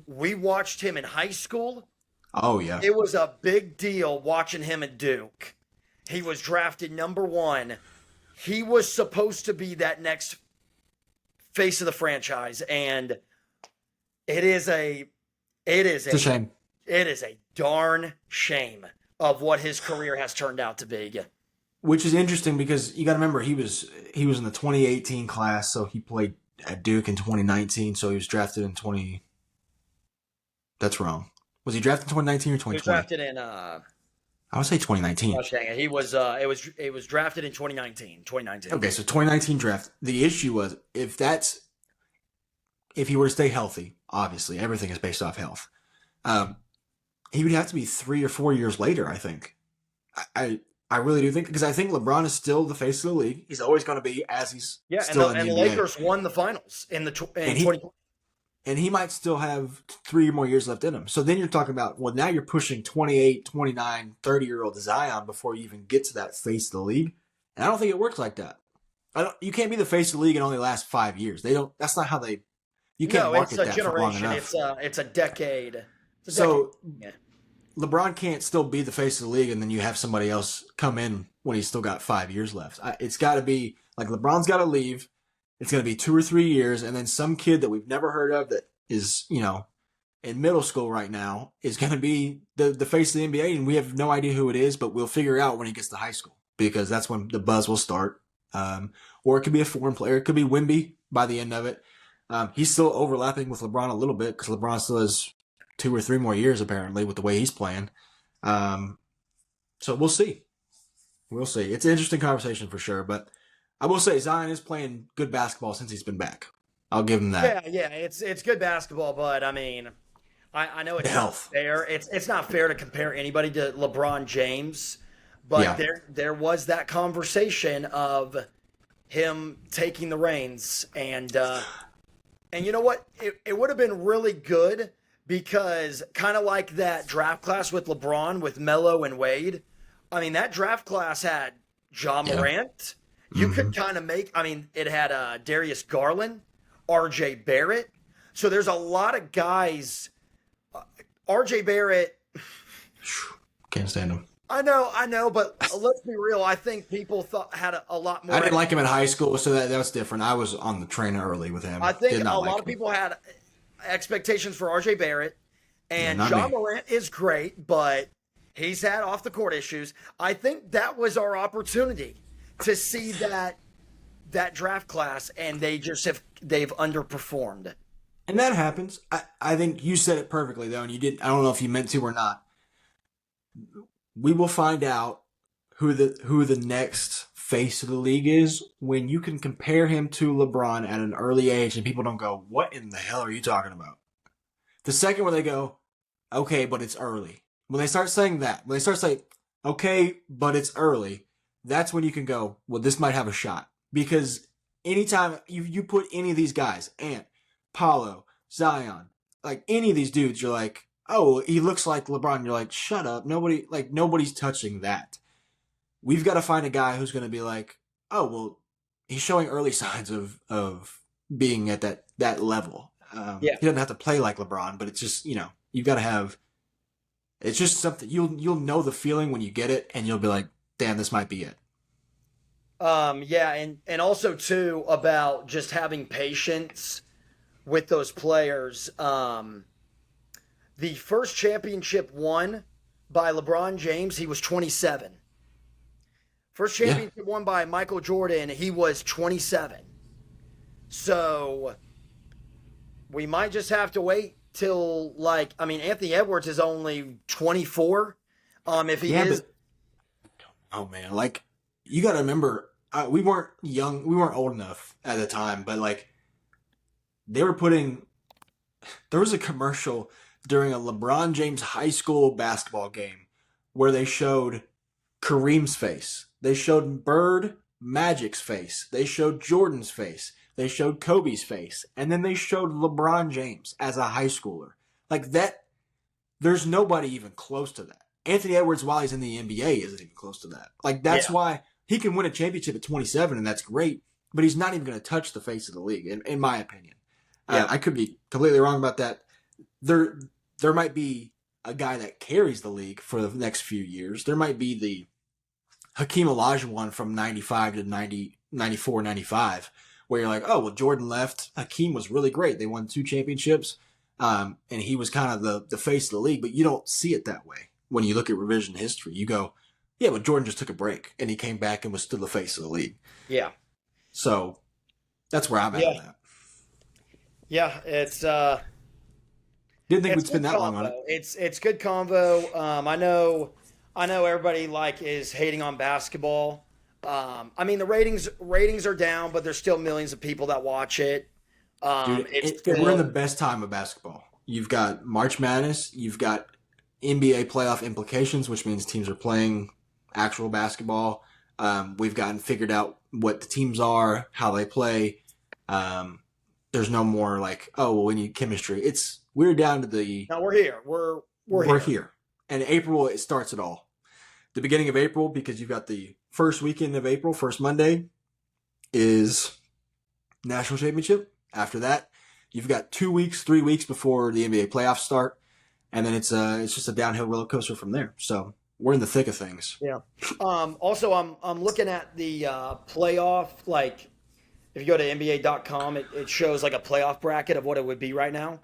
we watched him in high school. Oh yeah. It was a big deal watching him at Duke. He was drafted number 1. He was supposed to be that next face of the franchise, and it's a shame. It is a darn shame of what his career has turned out to be. Which is interesting because you got to remember he was in the 2018 class, so he played at Duke in 2019, so he was drafted in 20. That's wrong. Was he drafted in 2019 or 2020? He was drafted in. I would say 2019. Oh, dang it. He was. It was drafted in 2019. 2019. Okay, so 2019 draft. The issue was if he were to stay healthy, obviously everything is based off health. He would have to be 3 or 4 years later. I think. I really do think because I think LeBron is still the face of the league. He's always going to be as he's still in the NBA. And the Lakers won the finals in 2020. And he might still have 3 more years left in him. So then you're talking about, well, now you're pushing 28, 29, 30-year-old Zion before you even get to that face of the league. And I don't think it works like that. You can't be the face of the league and only last 5 years. That's not how they. You can't market that for long enough. It's a decade. LeBron can't still be the face of the league and then you have somebody else come in when he's still got 5 years left. It's got to be like LeBron's got to leave. It's going to be 2 or 3 years, and then some kid that we've never heard of that is, in middle school right now is going to be the face of the NBA, and we have no idea who it is, but we'll figure out when he gets to high school because that's when the buzz will start. Or it could be a foreign player. It could be Wemby by the end of it. He's still overlapping with LeBron a little bit because LeBron still has 2 or 3 more years apparently with the way he's playing. So we'll see. We'll see. It's an interesting conversation for sure, but I will say Zion is playing good basketball since he's been back. I'll give him that. Yeah, it's good basketball, but I mean, I know it's not fair. It's not fair to compare anybody to LeBron James, but there was that conversation of him taking the reins, and you know what? It would have been really good because kind of like that draft class with LeBron, with Melo and Wade. I mean, that draft class had Ja Morant. You could kind of it had Darius Garland, R.J. Barrett. So there's a lot of guys. R.J. Barrett. Can't stand him. I know, but let's be real. I think people had a lot more. I didn't like him in high school, so that was different. I was on the train early with him. I think a lot of people had expectations for R.J. Barrett. And Ja Morant is great, but he's had off-the-court issues. I think that was our opportunity to see that draft class, and they've underperformed. And that happens. I think you said it perfectly though, and you did. I don't know if you meant to or not. We will find out who the next face of the league is when you can compare him to LeBron at an early age, and people don't go, "What in the hell are you talking about?" The second where they go, "Okay, but it's early." When they start saying that, when they start saying, "Okay, but it's early," that's when you can go, well, this might have a shot. Because anytime you put any of these guys, Ant, Paulo, Zion, like any of these dudes, you're like, oh, he looks like LeBron. You're like, shut up. Nobody's touching that. We've got to find a guy who's going to be like, oh, well, he's showing early signs of being at that level. He doesn't have to play like LeBron, but it's just, you've got to have, it's just something, you'll know the feeling when you get it, and you'll be like, damn, this might be it. Yeah, and also too about just having patience with those players. The first championship won by LeBron James, he was 27. First Yeah, championship won by Michael Jordan, he was 27. So we might just have to wait till Anthony Edwards is only 24. If he yeah, is, but oh man, like you got to remember, we weren't young, we weren't old enough at the time, but like they were putting. There was a commercial during a LeBron James high school basketball game where they showed Kareem's face, they showed Bird Magic's face, they showed Jordan's face, they showed Kobe's face, and then they showed LeBron James as a high schooler. Like that, there's nobody even close to that. Anthony Edwards, while he's in the NBA, isn't even close to that. Like that's yeah, why he can win a championship at 27, and that's great. But he's not even going to touch the face of the league, in my opinion. yeah, I could be completely wrong about that. There, there might be a guy that carries the league for the next few years. There might be the Hakeem Olajuwon from 95 to 90, 94, 95, where you're like, oh, well, Jordan left. Hakeem was really great. They won 2 championships, and he was kind of the face of the league, but you don't see it that way. When you look at revision history, you go, yeah, but Jordan just took a break, and he came back and was still the face of the league. yeah, So that's where I'm at on yeah, that. yeah. Didn't think It's we'd spend good that long on it. convo. It's good convo. I know everybody is hating on basketball. The ratings are down, but there's still millions of people that watch it. Dude, It's we're in the still best time of basketball. You've got March Madness, you've got NBA playoff implications, which means teams are playing actual basketball. We've gotten figured out what the teams are, how they play. There's no more like, oh, well, we need chemistry. We're down to no. We're here. We're we're here. here. And April, it starts it all. The beginning of April, because you've got the first weekend of April, first Monday, is national championship. After that, you've got 2 weeks, 3 weeks before the NBA playoffs start, and then it's just a downhill roller coaster from there. So we're in the thick of things. Yeah. Also, I'm looking at the playoff. Like, if you go to NBA.com, it shows like a playoff bracket of what it would be right now.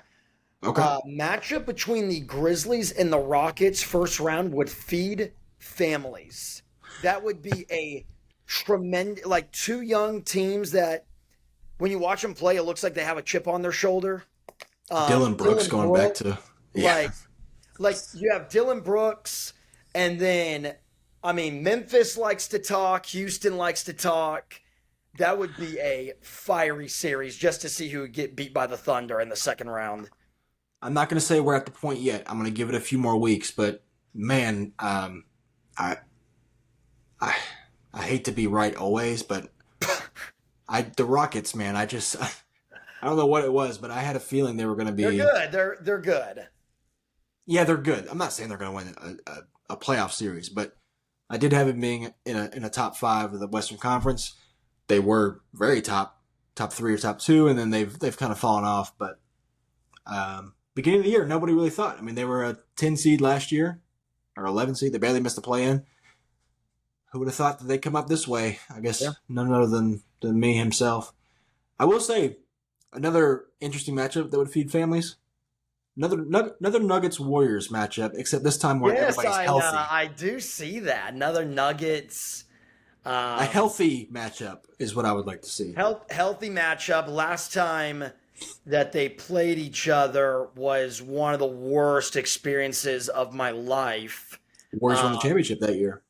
Okay. Matchup between the Grizzlies and the Rockets first round would feed families. That would be a tremendous, like two young teams that when you watch them play, it looks like they have a chip on their shoulder. Dylan Brooks Dylan going back Brooks, to yeah. like you have Dylan Brooks, and then Memphis likes to talk, Houston likes to talk. That would be a fiery series just to see who would get beat by the Thunder in the second round. I'm not going to say we're at the point yet. I'm going to give it a few more weeks, but man, I I hate to be right always, but the Rockets, man, I don't know what it was, but I had a feeling they were going to They're be. good. They're good. Yeah, they're good. I'm not saying they're going to win a playoff series, but I did have it being in a top 5 of the Western Conference. They were very top 3 or top 2, and then they've kind of fallen off. But beginning of the year, nobody really thought. I mean, they were a 10 seed last year or 11 seed. They barely missed the play-in. Who would have thought that they'd come up this way? I guess Yeah. none other than me himself. I will say another interesting matchup that would feed families. Another Nuggets Warriors matchup, except this time where Yes, everybody's healthy. I do see that. Another Nuggets. A healthy matchup is what I would like to see. Healthy matchup. Last time that they played each other was one of the worst experiences of my life. Warriors won the championship that year.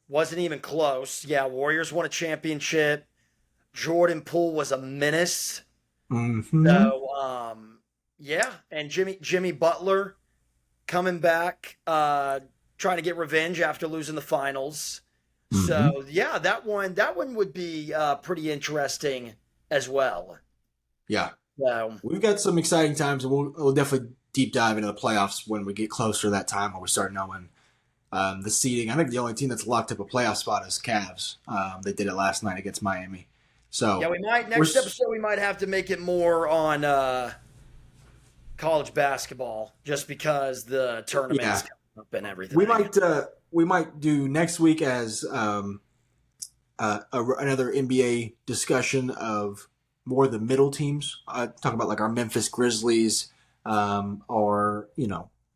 Wasn't even close. Yeah, Warriors won a championship. Jordan Poole was a menace. Mm-hmm. So, yeah, and Jimmy Butler coming back, trying to get revenge after losing the finals. Mm-hmm. So, yeah, that one would be pretty interesting as well. Yeah. So, We've got some exciting times, and we'll definitely deep dive into the playoffs when we get closer to that time when we start knowing the seeding. I think the only team that's locked up a playoff spot is Cavs. They did it last night against Miami. So yeah, we might next episode we might have to make it more on college basketball just because the tournament's coming up and everything. We might do next week as another NBA discussion of more of the middle teams. Talk about like our Memphis Grizzlies, or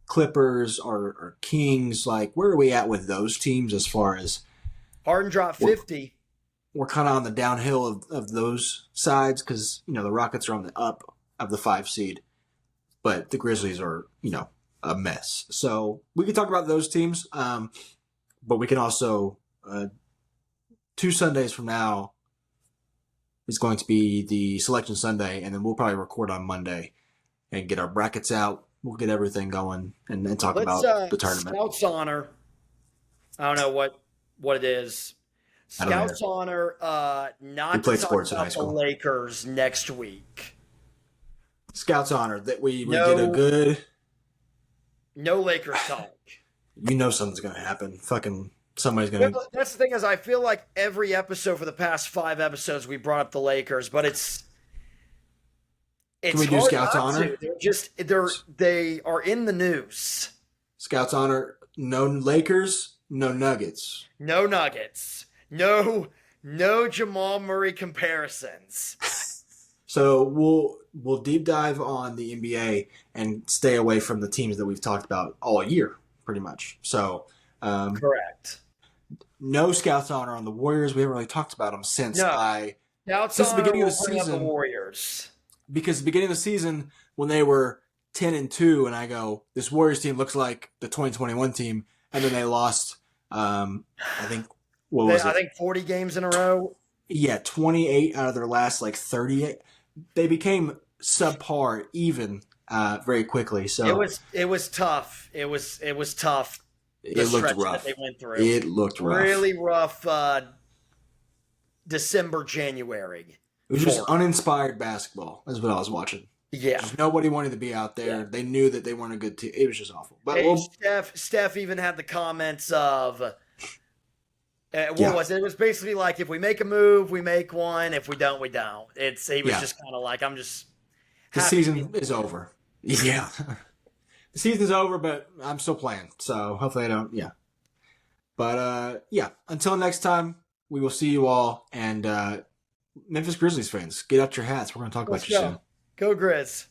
Clippers, or Kings. Like, where are we at with those teams as far as Harden dropped we're, 50. we're kind of on the downhill of those sides because the Rockets are on the up of the 5 seed, but the Grizzlies are a mess. So we can talk about those teams, but we can also 2 Sundays from now is going to be the Selection Sunday, and then we'll probably record on Monday and get our brackets out. We'll get everything going and then talk Let's about the tournament. Scouts honor. I don't know what it is. I don't know. Scouts honor We not to played talk sports in high about the school. Lakers next week. Scouts honor that we No. get a good. No Lakers talk. Something's gonna happen. Fucking somebody's gonna. Well, that's the thing is I feel like every episode for the past 5 episodes we brought up the Lakers, but it's Can we do hard Scouts not honor? to. They are in the news. Scouts honor. No Lakers. No Nuggets. No Nuggets. No Jamal Murray comparisons. So we'll deep dive on the NBA and stay away from the teams that we've talked about all year, pretty much. So Correct. no Scouts honor on the Warriors. We haven't really talked about them since No. Scouts since the honor beginning of will the bring up season. the Warriors. Because the beginning of the season when they were 10-2, and I go, this Warriors team looks like the 2021 team, and then they lost. I think I think 40 games in a row. Yeah, 28 out of their last 38. They became subpar even very quickly. So It was tough. It was tough. It looked stretch rough. that they went through. It looked rough. Really rough. December, January. It was just uninspired basketball. That's what I was watching. Yeah. Just nobody wanted to be out there. Yeah. They knew that they weren't a good team. It was just awful. But Steph even had the comments of was it? It was basically like, if we make a move, we make one. If we don't, we don't. He was just kind of like, I'm just the season is over. Yeah. The season's over, but I'm still playing. So hopefully I don't. Yeah. But until next time, we will see you all. And Memphis Grizzlies fans, get out your hats. We're going to talk about you soon. Go Grizz.